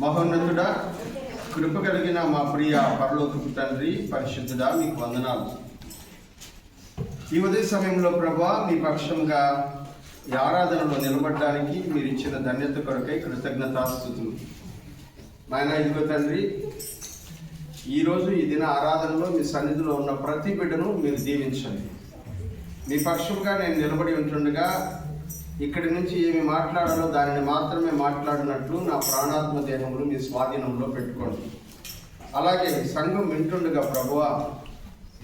మహోన్నతుడా, కృప కలిగిన మా ప్రియ పరలోకపు తండ్రి, పరిశుద్ధుడా, మీకు వందనాలు. ఈ ఉదయ సమయంలో ప్రభా, మీ పక్షంగా ఈ ఆరాధనలో నిలబడడానికి మీరు ఇచ్చిన ధన్యత కొరకై కృతజ్ఞతాస్తుతులు. నాయన, ఇదిగో తండ్రి, ఈరోజు ఈ దిన ఆరాధనలో మీ సన్నిధిలో ఉన్న ప్రతి బిడ్డను మీరు దీవించండి. మీ పక్షంగా నేను నిలబడి ఉంటుండగా ఇక్కడి నుంచి ఏమి మాట్లాడాలో దానిని మాత్రమే మాట్లాడినట్లు నా ప్రాణాత్మ దేహములు మీ స్వాధీనంలో పెట్టుకోండి. అలాగే సంఘం వింటుండగా ప్రభువా,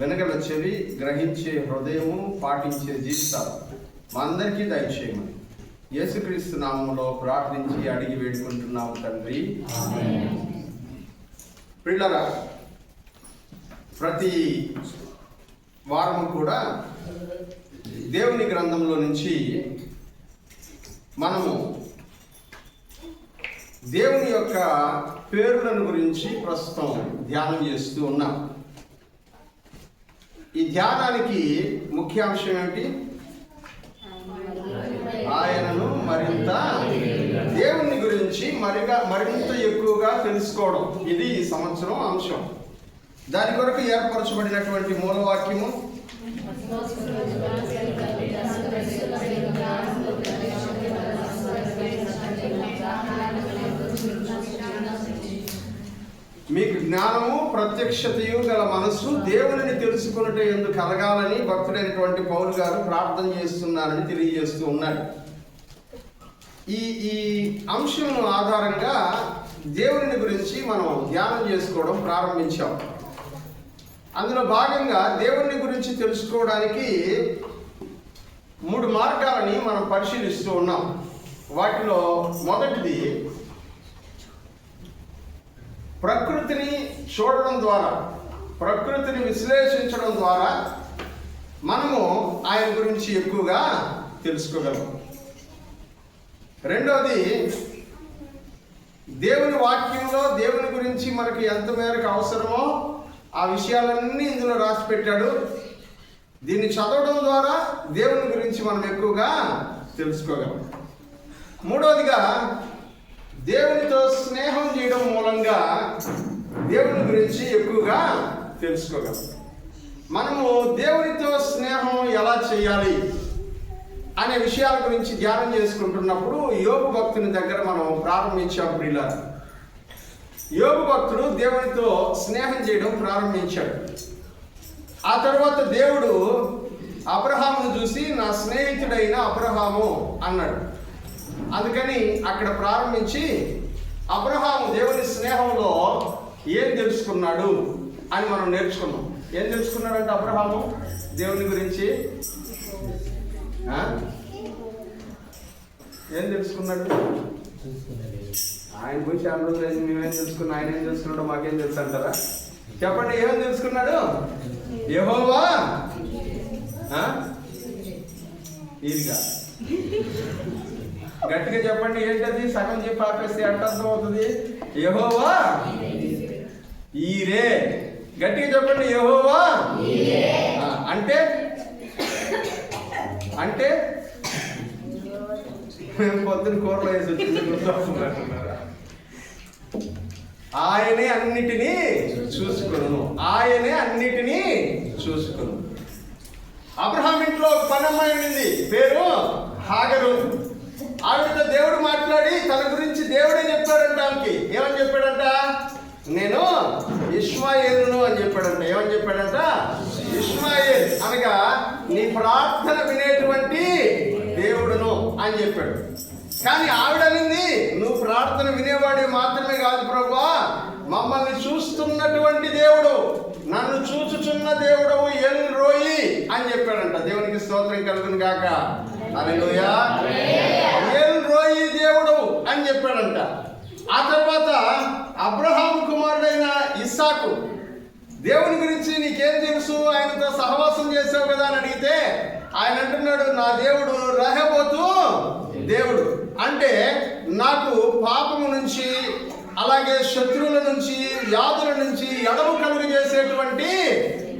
వెనకల చెవి, గ్రహించే హృదయము, పాటించే జీవితాలు మా అందరికీ దయచేయమని యేసుక్రీస్తు నామములో ప్రార్థించి అడిగి వేడుకుంటున్నాము తండ్రి. పిల్లరా, ప్రతి వారము కూడా దేవుని గ్రంథంలో నుంచి మనము దేవుని యొక్క పేరులను గురించి ప్రస్తుతం ధ్యానం చేస్తూ ఉన్నాం. ఈ ధ్యానానికి ముఖ్యాంశం ఏమిటి? ఆయనను మరింత, దేవుని గురించి మరింత ఎక్కువగా తెలుసుకోవడం. ఇది ఈ సంవత్సరం అంశం. దాని కొరకు ఏర్పరచబడినటువంటి మూలవాక్యము మీకు జ్ఞానము, ప్రత్యక్షతయు గల మనస్సు దేవునిని తెలుసుకున్నట్టు ఎందుకు కలగాలని భక్తుడైనటువంటి పౌలు గారు ప్రార్థన చేస్తున్నారని తెలియజేస్తూ ఉన్నాడు. ఈ అంశం ఆధారంగా దేవుని గురించి మనం ధ్యానం చేసుకోవడం ప్రారంభించాం. అందులో భాగంగా దేవుని గురించి తెలుసుకోవడానికి 3 మార్గాలని మనం పరిశీలిస్తూ ఉన్నాం. వాటిలో మొదటిది, ప్రకృతిని చూడడం ద్వారా, ప్రకృతిని విశ్లేషించడం ద్వారా మనము ఆయన గురించి ఎక్కువగా తెలుసుకోగలం. రెండవది, దేవుని వాక్యంలో దేవుని గురించి మనకి ఎంత మేరకు అవసరమో ఆ విషయాలన్నీ ఇందులో రాసి పెట్టాడు. దీన్ని చదవడం ద్వారా దేవుని గురించి మనం ఎక్కువగా తెలుసుకోగలం. మూడవదిగా, దేవునితో స్నేహం చేయడం మూలంగా దేవుని గురించి ఎక్కువగా తెలుసుకోగలం. మనము దేవునితో స్నేహం ఎలా చేయాలి అనే విషయాల గురించి ధ్యానం చేసుకుంటున్నప్పుడు యోబు భక్తుని దగ్గర మనం ప్రారంభించాం. ప్రియులారా, యోబు భక్తుడు దేవునితో స్నేహం చేయడం ప్రారంభించాడు. ఆ తర్వాత దేవుడు అబ్రహామును చూసి నా స్నేహితుడైన అబ్రహాము అన్నాడు. అందుకని అక్కడ ప్రారంభించి అబ్రహాము దేవుని స్నేహంలో ఏం తెలుసుకున్నాడు అని మనం నేర్చుకున్నాం. ఏం తెలుసుకున్నాడంటే అబ్రహాము దేవుని గురించి ఏం తెలుసుకున్నాడు? ఆయన గురించి అందరూ మేమేం తెలుసుకున్నాం, ఆయన ఏం తెలుసుకున్నాడో మాకేం తెలుసు అంటారా? చెప్పండి, ఏమేం తెలుసుకున్నాడు? యెహోవా ఈరిగా గట్టిగా చెప్పండి, ఏంటది? సగం చెప్పి ఆపేస్తే ఎంత అర్థం అవుతుంది? యెహోవా ఈరే. గట్టిగా చెప్పండి, యెహోవా అంటే అంటే పొద్దున కూరలో వేసి వచ్చింది గుర్తొస్తున్నారా? ఆయనే అన్నిటినీ చూసుకును, ఆయనే అన్నిటినీ చూసుకును. అబ్రహాం ఇంట్లో ఒక పనమ్మాయి ఉండింది, పేరు హాగరు. ఆవిడతో దేవుడు మాట్లాడి తన గురించి దేవుడే చెప్పాడంట. ఆమెకి ఏమని చెప్పాడంట? నేను ఇష్మాయేలును అని చెప్పాడంట. ఏమని చెప్పాడంట? ఇష్మాయేల్ అనగా నీ ప్రార్థన వినేటువంటి దేవుడును అని చెప్పాడు. కానీ ఆవిడనింది, నువ్వు ప్రార్థన వినేవాడి మాత్రమే కాదు ప్రభువా, మమ్మల్ని చూస్తున్నటువంటి దేవుడు, నన్ను చూచుచున్న దేవుడవు ఎల్ రోయి అని చెప్పాడంట. దేవునికి స్తోత్రం కలుగును గాక. హల్లెలూయా. ఎల్ రోయి దేవుడు అని చెప్పాడంట. ఆ తర్వాత అబ్రహాం కుమారుడైన ఇస్సాకు, దేవుని గురించి నీకేం తెలుసు, ఆయనతో సహవాసం చేసావు కదా అని అడిగితే ఆయన అంటున్నాడు, నా దేవుడు రహబోతు దేవుడు. అంటే నాకు పాపము నుంచి, అలాగే శత్రువుల నుంచి, వ్యాధుల నుంచి ఎడము కలుగు చేసేటువంటి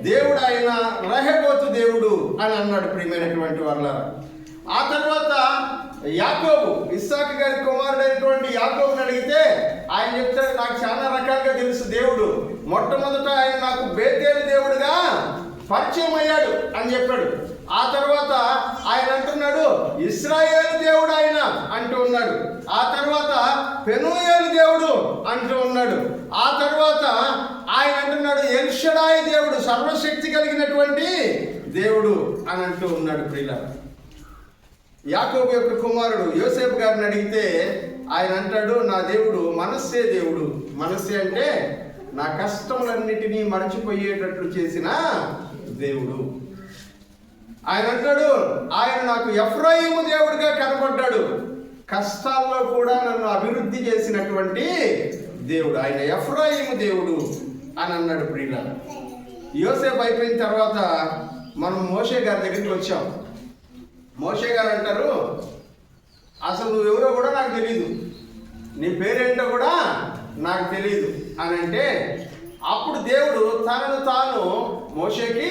దేవుడు ఆయన రహబోతు దేవుడు అని అన్నాడు. ప్రియమైనటువంటి వాళ్ళారా, ఆ తర్వాత యాకోబు, ఇస్సాకు గారి కుమారుడైనటువంటి యాకోబుని అడిగితే ఆయన చెప్తాడు, నాకు చాలా రకాలుగా తెలుసు దేవుడు. మొట్టమొదట ఆయన నాకు బేతేలు దేవుడుగా పరిచయం అయ్యాడు అని చెప్పాడు. ఆ తర్వాత ఆయన అంటున్నాడు ఇశ్రాయేలు దేవుడు ఆయన అంటూ ఉన్నాడు. ఆ తర్వాత పెనూయేలు దేవుడు అంటూ ఉన్నాడు. ఆ తర్వాత ఆయన అంటున్నాడు ఎల్ షడాయి దేవుడు, సర్వశక్తి కలిగినటువంటి దేవుడు అని అంటూ ఉన్నాడు. ప్రియులారా, యాకోబు యొక్క కుమారుడు యోసేపు గారిని అడిగితే ఆయన అంటాడు, నా దేవుడు మనస్సే దేవుడు. మనస్సే అంటే నా కష్టములన్నిటినీ మరచిపోయేటట్లు చేసిన దేవుడు. ఆయన అంటాడు, ఆయన నాకు ఎఫ్రాయిము దేవుడిగా కనపడ్డాడు, కష్టాల్లో కూడా నన్ను అభివృద్ధి చేసినటువంటి దేవుడు. ఆయన ఎఫ్రాయిము దేవుడు అని అన్నాడు. ప్రియులారా, యోసేపు అయిపోయిన తర్వాత మనం మోషే గారి దగ్గరికి వచ్చాం. మోషే గారు అంటారు, అసలు నువ్వెవరో కూడా నాకు తెలియదు, నీ పేరేంటో కూడా నాకు తెలియదు అని అంటే, అప్పుడు దేవుడు తనను తాను మోషేకి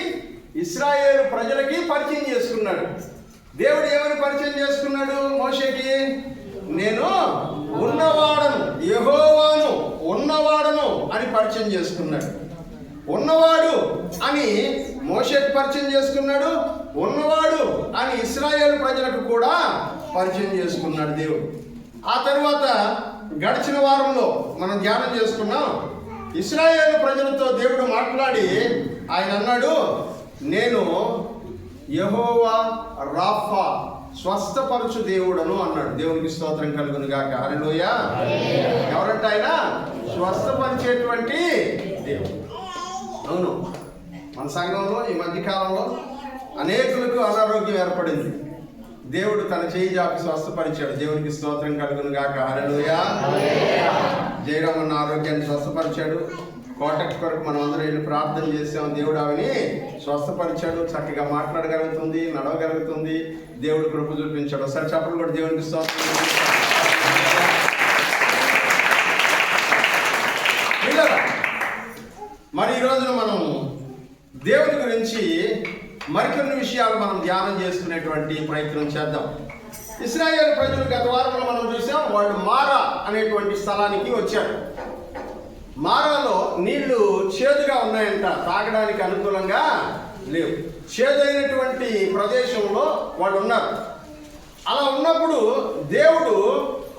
ఇశ్రాయేలు ప్రజలకి పరిచయం చేసుకున్నాడు. దేవుడు ఏమని పరిచయం చేసుకున్నాడు మోషేకి? నేను ఉన్నవాడను, యెహోవాను, ఉన్నవాడను అని పరిచయం చేసుకున్నాడు. ఉన్నవాడు అని మోషేకి పరిచయం చేసుకున్నాడు, ఉన్నవాడు అని ఇశ్రాయేలు ప్రజలకు కూడా పరిచయం చేసుకున్నాడు దేవుడు. ఆ తర్వాత గడిచిన వారంలో మనం ధ్యానం చేసుకున్నాం. ఇశ్రాయేలు ప్రజలతో దేవుడు మాట్లాడి ఆయన అన్నాడు, నేను యెహోవా రాఫా, స్వస్థపరచు దేవుడను అన్నాడు. దేవునికి స్తోత్రం కలుగును గాక. హల్లెలూయా. ఎవరంటే ఆయన స్వస్థపరిచేటువంటి దేవుడు. అవును, మన సంఘంలో ఈ మధ్యకాలంలో అనేకులకు అనారోగ్యం ఏర్పడింది. దేవుడు తన చేయి జాపి స్వస్థపరిచాడు. దేవునికి స్తోత్రం కలుగును గాక. హల్లెలూయా. జయరామన్న ఆరోగ్యాన్ని స్వస్థపరిచాడు. కోటకి కొరకు మనం అందరం వెళ్ళి ప్రార్థన చేసాం. దేవుడు ఆమెని స్వస్థపరిచాడు. చక్కగా మాట్లాడగలుగుతుంది, నడవగలుగుతుంది. దేవుడు కృప చూపించాడు. ఒకసారి చెప్పలు కూడా దేవునికి స్తోత్రం. మరి ఈ రోజున మనం దేవుని గురించి మరికొన్ని విషయాలు మనం ధ్యానం చేసుకునేటువంటి ప్రయత్నం చేద్దాం. ఇశ్రాయేలు ప్రజలు గత వారంలో మనం చూసాం, వాళ్ళు మారా అనేటువంటి స్థలానికి వచ్చారు. మారాలో నీళ్లు చేదుగా ఉన్నాయంట, తాగడానికి అనుకూలంగా లేవు. చేదైనటువంటి ప్రదేశంలో వాళ్ళు ఉన్నారు. అలా ఉన్నప్పుడు దేవుడు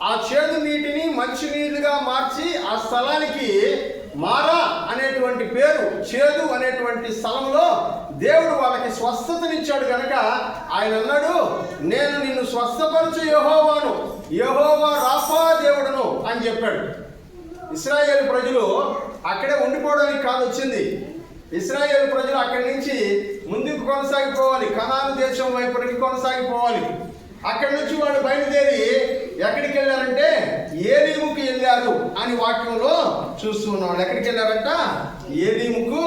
ఆ చేదు నీటిని మంచి నీళ్లుగా మార్చి ఆ స్థలానికి మారా అనేటువంటి పేరు, చేదు అనేటువంటి స్థలంలో దేవుడు వాళ్ళకి స్వస్థతనిచ్చాడు కనుక ఆయన అన్నాడు, నేను నిన్ను స్వస్థపరచు యెహోవాను, యెహోవా రాఫా దేవుడును అని చెప్పాడు. ఇశ్రాయేలు ప్రజలు అక్కడే ఉండిపోవడానికి కాదు వచ్చింది. ఇశ్రాయేలు ప్రజలు అక్కడి నుంచి ముందుకు కొనసాగిపోవాలి, కనాను దేశం వైపుకి కొనసాగిపోవాలి. అక్కడి నుంచి వాళ్ళు బయలుదేరి ఎక్కడికి వెళ్ళారంటే ఏలీముకు వెళ్ళారు అని వాక్యంలో చూస్తున్నాం. వాళ్ళు ఎక్కడికి వెళ్ళారంట? ఏలీముకు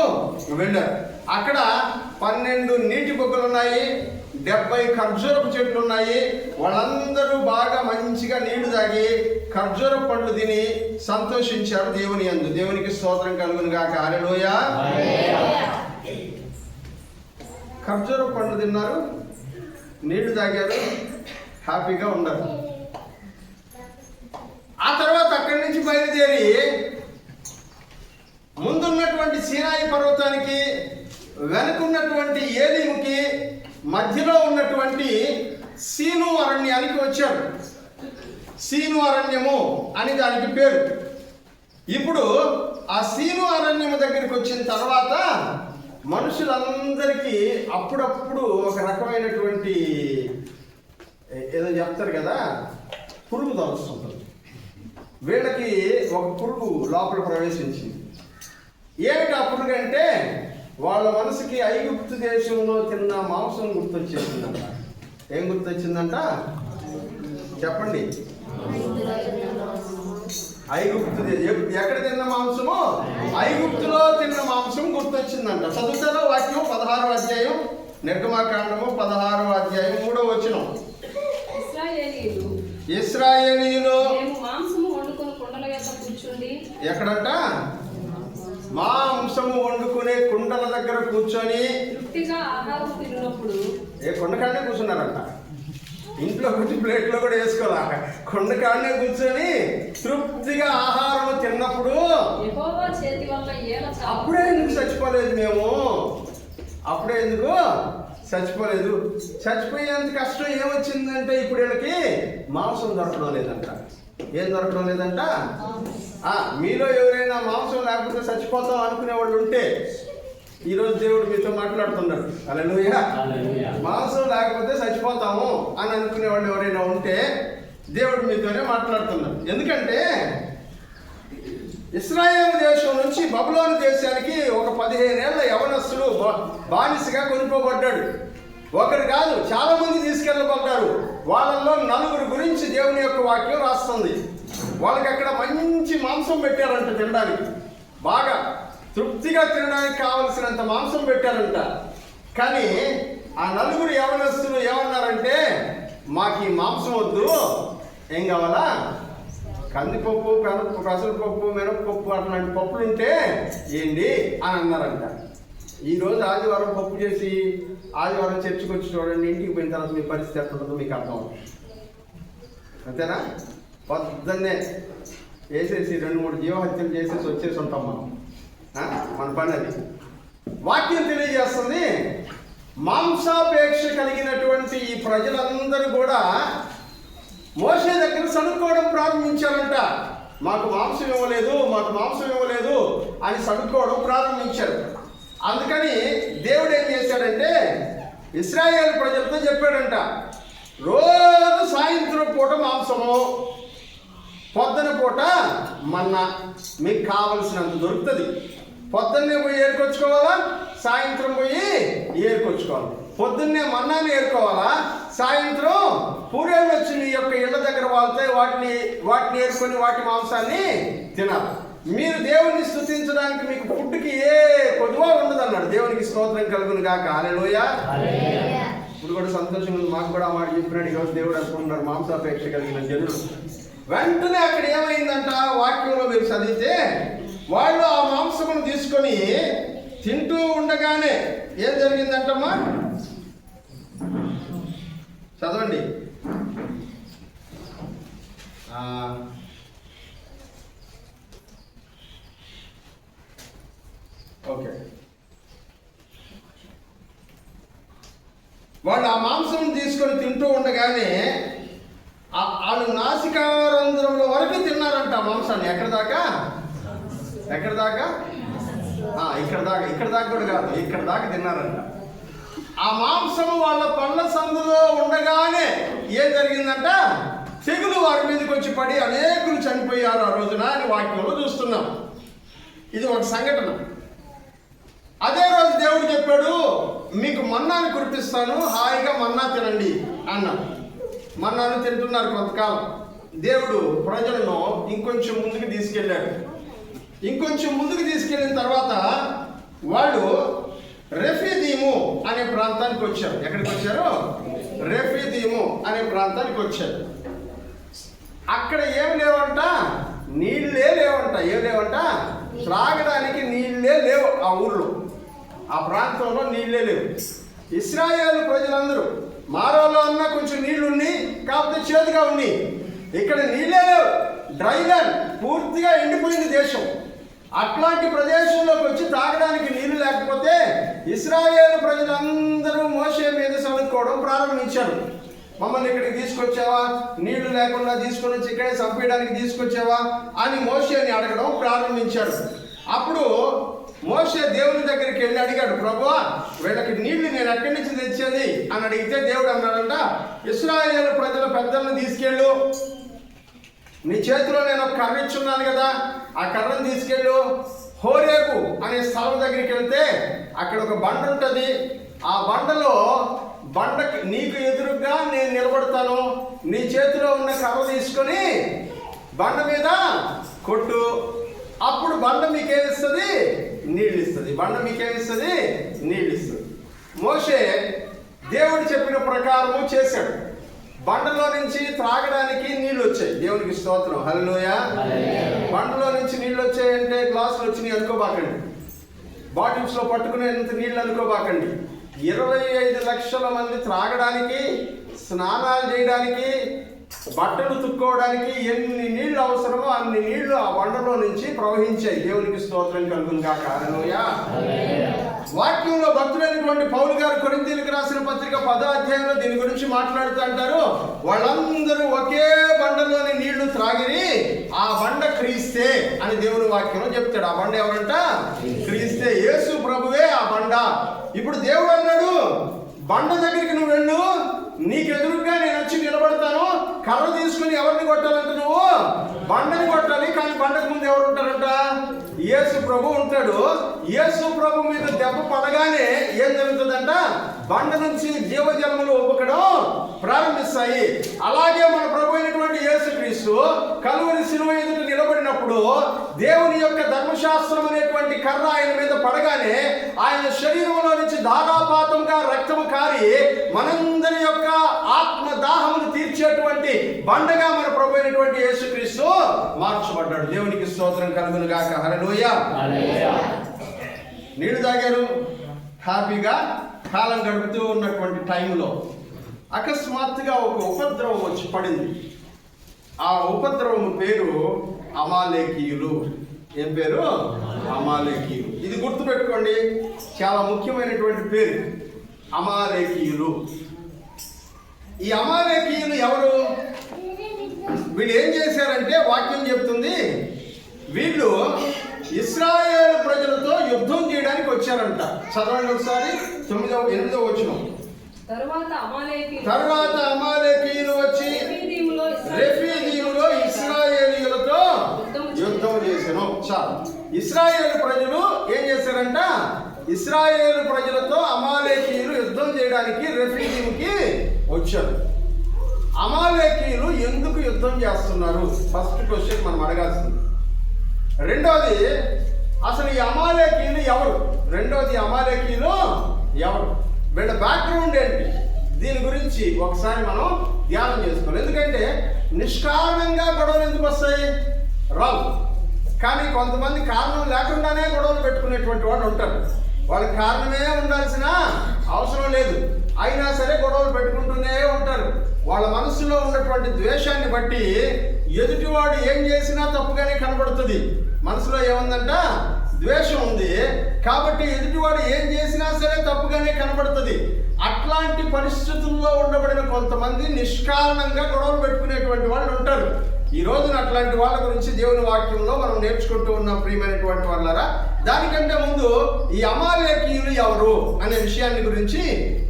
వెళ్ళారు. అక్కడ 12 నీటి బొగ్గలు ఉన్నాయి, 70 ఖర్జూరపు చెట్లు ఉన్నాయి. వాళ్ళందరూ బాగా మంచిగా నీళ్లు తాగి ఖర్జూర పండ్లు తిని సంతోషించారు దేవుని యందు. దేవునికి స్తోత్రం కలుగును గాక. హల్లెలూయా. ఖర్జూర పండ్లు తిన్నారు, నీళ్లు తాగారు, హ్యాపీగా ఉన్నారు. ఆ తర్వాత అక్కడి నుంచి బయలుదేరి ముందున్నటువంటి సీనాయి పర్వతానికి, వెనుకున్నటువంటి ఏలీముకి మధ్యలో ఉన్నటువంటి సీను అరణ్యానికి వచ్చారు. సీను అరణ్యము అని దానికి పేరు. ఇప్పుడు ఆ సీను అరణ్యము దగ్గరికి వచ్చిన తర్వాత మనుషులందరికీ అప్పుడప్పుడు ఒక రకమైనటువంటి ఏదో చెప్తారు కదా, పురుగు తలుస్తుంటుంది. వీళ్ళకి ఒక పురుగు లోపల ప్రవేశించింది. ఏమిటి ఆ పురుగు అంటే, వాళ్ళ మనసుకి ఐగుప్తు దేశంలో తిన్న మాంసం గుర్తొచ్చేసిందంట. ఏం గుర్తొచ్చిందంట చెప్పండి? ఐగుప్తు ఎక్కడ తిన్న మాంసము? ఐగుప్తులో తిన్న మాంసం గుర్తొచ్చిందంట. చదువుతారో వాక్యం 16వ అధ్యాయం, నిర్గమాకాండము 16వ అధ్యాయం 3వ వచనం. ఇశ్రాయేలీయులు ఎక్కడంట? మాంసము వండుకునే కుండల దగ్గర కూర్చొని ఏ కొండకాడనే కూర్చున్నారంట. ఇంట్లో కూర్చుని ప్లేట్లో కూడా వేసుకోవాలా, కొండకాడనే కూర్చొని తృప్తిగా ఆహారం చచ్చిపోలేదు మేము. అప్పుడే ఎందుకు చచ్చిపోలేదు? చచ్చిపోయేంత కష్టం ఏమొచ్చిందంటే ఇప్పుడు వీళ్ళకి మాంసం దొరకడం లేదంట. ఏం దొరకడం లేదంట? మీలో ఎవరైనా మాంసం లేకపోతే చచ్చిపోతాం అనుకునే వాళ్ళు ఉంటే ఈరోజు దేవుడు మీతో మాట్లాడుతున్నాడు. హల్లెలూయా. మాంసం లేకపోతే చచ్చిపోతాము అని అనుకునే వాళ్ళు ఎవరైనా ఉంటే దేవుడు మీతోనే మాట్లాడుతున్నాడు. ఎందుకంటే ఇశ్రాయేలు దేశం నుంచి బబులోను దేశానికి ఒక 15 ఏళ్ల యవనస్తుడు బానిసగా కొనుక్కోబడ్డాడు. ఒకరు కాదు, చాలా మంది తీసుకెళ్ళబడ్డారు. వాళ్ళల్లో 4 గురించి దేవుని యొక్క వాక్యం రాస్తుంది. వాళ్ళకి అక్కడ మంచి మాంసం పెట్టారంట, తినడానికి బాగా తృప్తిగా తినడానికి కావలసినంత మాంసం పెట్టారంట. కానీ ఆ 4 యవనస్తులు ఏమన్నారంటే, మాకు ఈ మాంసం వద్దు, ఏం కావాలా? కందిపప్పు, పెసరపప్పు, మినపప్పు అట్లాంటి పప్పులు ఉంటే ఏంటి అని అన్నారంట. ఈరోజు ఆదివారం పప్పు చేసి ఆదివారం చర్చికి వచ్చి చూడండి, ఇంటికి పోయిన తర్వాత మీ పరిస్థితి ఎట్లుంటుందో మీకు అర్థం అవుతుంది. అంతేనా? పొద్దున్నే వేసేసి 2-3 జీవహత్యలు చేసేసి వచ్చేసి ఉంటాం మనం. మన పని అది. వాక్యం తెలియజేస్తుంది, మాంసాపేక్ష కలిగినటువంటి ఈ ప్రజలందరూ కూడా మోషే దగ్గర సణుక్కోవడం ప్రారంభించారంట. మాకు మాంసం ఇవ్వలేదు, మాకు మాంసం ఇవ్వలేదు అని సణుక్కోవడం ప్రారంభించారు. అందుకని దేవుడు ఏం చేశాడంటే ఇశ్రాయేలు ప్రజలతో చెప్పాడంట, రోజు సాయంత్రం పూట మాంసము, పొద్దున పూట మన్నా, మీకు కావలసినంత దొరుకుతుంది. పొద్దున్నే పోయి ఏరుకొచ్చుకోవాలా, సాయంత్రం పోయి ఏరుకొచ్చుకోవాలి. పొద్దున్నే మన్నాన్ని ఏరుకోవాలా, సాయంత్రం పూరేళ్ళు వచ్చి మీ యొక్క ఇళ్ళ దగ్గర వాళ్తే వాటిని ఏరుకొని వాటి మాంసాన్ని తినాలి. మీరు దేవుణ్ణి స్తుతించడానికి మీకు ఫుడ్కి ఏ కొదువ ఉండదు అన్నాడు. దేవునికి స్తోత్రం కలుగును గాక. హల్లెలూయా. ఇప్పుడు కూడా సంతోషంగా ఉంది. మాకు కూడా ఆ మాట చెప్పినాడు. ఈరోజు దేవుడు అనుకుంటున్నారు మాంసాపేక్ష కలిగిన జనులు. వెంటనే అక్కడ ఏమైందంట, వాక్యంలో మీరు చదివితే, వాళ్ళు ఆ మాంసమును తీసుకొని తింటూ ఉండగానే ఏం జరిగిందంటమ్మా? చదవండి. ఓకే. వాళ్ళు ఆ మాంసం తీసుకొని తింటూ ఉండగానే వాళ్ళు నాసికారంధ్రముల వరకు తిన్నారంట మాంసాన్ని. ఎక్కడ దాకా? ఇక్కడ దాకా కూడా కాదు, ఇక్కడ దాకా తిన్నారంట. ఆ మాంసము వాళ్ళ పళ్ళ సందులో ఉండగానే ఏం జరిగిందంట? తెగులు వారి మీదకి వచ్చి పడి అనేకులు చనిపోయారు ఆ రోజున అని వాక్యంలో చూస్తున్నాం. ఇది ఒక సంఘటన. అదే రోజు దేవుడు చెప్పాడు, మీకు మన్నాను కురిపిస్తాను, హాయిగా మన్నా తినండి అన్నాడు. మన్నాను తింటున్నారు కొంతకాలం. దేవుడు ప్రజలను ఇంకొంచెం ముందుకు తీసుకెళ్ళాడు. ఇంకొంచెం ముందుకు తీసుకెళ్ళిన తర్వాత వాళ్ళు రెఫీదీము అనే ప్రాంతానికి వచ్చారు. ఎక్కడికి వచ్చారు? రెఫీదీము అనే ప్రాంతానికి వచ్చారు. అక్కడ ఏమి లేవంట? నీళ్ళే లేవంట. ఏం లేవంట? త్రాగడానికి నీళ్ళే లేవు. ఆ ఊళ్ళో, ఆ ప్రాంతంలో నీళ్ళే లేవు. ఇశ్రాయేలు ప్రజలందరూ మారోలో అన్నా కొంచెం నీళ్లు ఉన్నాయి, కాకపోతే చేదుగా ఉన్నాయి. ఇక్కడ నీళ్ళే లేవు. డ్రై ల్యాండ్, పూర్తిగా ఎండిపోయింది దేశం. అట్లాంటి ప్రదేశంలోకి వచ్చి తాగడానికి నీళ్లు లేకపోతే ఇశ్రాయేలు ప్రజలందరూ మోషే మీద సణుక్కోవడం ప్రారంభించారు. మమ్మల్ని ఇక్కడికి తీసుకొచ్చావా, నీళ్లు లేకుండా తీసుకొని వచ్చి ఇక్కడే చంపేయడానికి తీసుకొచ్చావా అని మోషేని అడగడం ప్రారంభించాడు. అప్పుడు మోషే దేవుని దగ్గరికి వెళ్ళి అడిగాడు, ప్రభువా వీళ్ళకి నీళ్లు నేను ఎక్కడి నుంచి తెచ్చేది అని అడిగితే దేవుడు అన్నాడంట, ఇశ్రాయేలు ప్రజల పెద్దలను తీసుకెళ్ళు, నీ చేతిలో నేను ఒక కర్ర ఇచ్చున్నాను కదా, ఆ కర్రను తీసుకెళ్ళు హోరేబు అనే స్థలం దగ్గరికి వెళ్తే అక్కడ ఒక బండ ఉంటుంది. ఆ బండకి నీకు ఎదురుగా నేను నిలబడతాను, నీ చేతిలో ఉన్న కర్ర తీసుకొని బండ మీద కొట్టు, అప్పుడు బండ మీకేమిస్తుంది? నీళ్ళు ఇస్తుంది. బండ మీకేమిస్తుంది? నీళ్ళు ఇస్తుంది. మోషే దేవుడు చెప్పిన ప్రకారము చేశాడు. బండలో నుంచి త్రాగడానికి నీళ్ళు వచ్చాయి. దేవునికి స్తోత్రం. హల్లెలూయా. బండలో నుంచి నీళ్ళు వచ్చాయంటే గ్లాసులు వచ్చినాయి అనుకోబాకండి, బాటిల్స్ లో పట్టుకునేంత నీళ్ళు అనుకోబాకండి. 25 లక్షల మంది త్రాగడానికి, స్నానాలు చేయడానికి, బట్టలు తుక్కోవడానికి ఎన్ని నీళ్లు అవసరమో అన్ని నీళ్లు ఆ బండలో నుంచి ప్రవహించాయి. దేవునికి స్తోత్రం కలుగును గాక. హల్లెలూయా. వాక్యంలో భక్తులైనటువంటి పౌలు గారు కొరింథీయులకు రాసిన పత్రిక 10వ అధ్యాయంలో దీని గురించి మాట్లాడుతూ అంటారు, వాళ్ళందరూ ఒకే బండలోని నీళ్లు త్రాగిరి, ఆ బండ క్రీస్తే అని దేవుని వాక్యంలో చెప్తాడు. ఆ బండ ఎవరంట? క్రీస్తే, యేసు ప్రభువే ఆ బండ. ఇప్పుడు దేవుడు అన్నాడు, బండ దగ్గరికి నువ్వు వెళ్ళు, నీకు ఎదురుగా నేను వచ్చి నిలబడతాను, కర్ర తీసుకుని ఎవరిని కొట్టాలంట? నువ్వు బండని కొట్టాలి. కానీ బండకు ముందు ఎవరు ఉంటారంట? యేసు ప్రభు ఉంటాడు. యేసు ప్రభు మీద దెబ్బ పడగానే ఏం జరుగుతుందంట? బండ నుంచి జీవజలములు ఒప్పుకడం ప్రారంభిస్తాయి. అలాగే మన ప్రభు అయినటువంటి యేసుక్రీస్తు కలువరి శిలువ ఎదుట నిలబడినప్పుడు దేవుని యొక్క ధర్మశాస్త్రం అనేటువంటి కర్ర ఆయన మీద పడగానే ఆయన శరీరంలో నుంచి ధారాపాతంగా రక్తము కారి మనందరి యొక్క ఆత్మ దాహమును తీర్చేటువంటి బండగా మన ప్రభు అయినటువంటి యేసుక్రీస్తు మార్చబడ్డాడు. దేవునికి స్తోత్రం కలుగును గాక. హల్లెలూయా. నీళ్లు తాగారు, హ్యాపీగా కాలం గడుపుతూ ఉన్నటువంటి టైంలో అకస్మాత్తుగా ఒక ఉపద్రవం వచ్చి పడింది. ఆ ఉపద్రవం పేరు అమాలేకీయులు. ఏం పేరు? అమాలేకీయులు. ఇది గుర్తుపెట్టుకోండి, చాలా ముఖ్యమైనటువంటి పేరు అమాలేకీయులు. ఈ అమాలేకీయులు ఎవరు? వీళ్ళు ఏం చేశారంటే వాక్యం చెప్తుంది, వీళ్ళు ఇశ్రాయేలు ప్రజలతో యుద్ధం చేయడానికి వచ్చారంట. చదవండి ఒకసారి 8వ వచనం. తర్వాత అమాలేకీయులు వచ్చి రెఫీదీములో ఇశ్రాయేలీయులతో యుద్ధం చేశాను. చాలు. ఇశ్రాయేలు ప్రజలు ఏం చేశారంట? ఇశ్రాయేలు ప్రజలతో అమాలేకీయులు యుద్ధం చేయడానికి రెఫీదీముకి వచ్చారు. అమాలేకీయులు ఎందుకు యుద్ధం చేస్తున్నారు? ఫస్ట్ క్వశ్చన్ మనం అడగాల్సింది. రెండోది, అసలు ఈ అమాలేకీయులు ఎవరు? అమాలేకీయులు ఎవరు? వీళ్ళ బ్యాక్గ్రౌండ్ ఏంటి? దీని గురించి ఒకసారి మనం ధ్యానం చేసుకోవాలి. ఎందుకంటే నిష్కారణంగా గొడవలు ఎందుకు వస్తాయి? రావు. కానీ కొంతమంది కారణం లేకుండానే గొడవలు పెట్టుకునేటువంటి వాళ్ళు ఉంటారు. వాళ్ళకి కారణమే ఉండాల్సిన అవసరం లేదు, అయినా సరే గొడవలు పెట్టుకుంటూనే ఉంటారు. వాళ్ళ మనసులో ఉన్నటువంటి ద్వేషాన్ని బట్టి ఎదుటివాడు ఏం చేసినా తప్పుగానే కనబడుతుంది. మనసులో ఏముందంట? ద్వేషం ఉంది. కాబట్టి ఎదుటివాడు ఏం చేసినా సరే తప్పుగానే కనబడుతుంది. అట్లాంటి పరిస్థితుల్లో ఉండబడిన కొంతమంది నిష్కారణంగా గొడవలు పెట్టుకునేటువంటి వాళ్ళు ఉంటారు. ఈ రోజున అట్లాంటి వాళ్ళ గురించి దేవుని వాక్యంలో మనం నేర్చుకుంటూ ఉన్నాం ప్రియమైనటువంటి వాళ్ళారా. దానికంటే ముందు ఈ అమాలేకీయులు ఎవరు అనే విషయాన్ని గురించి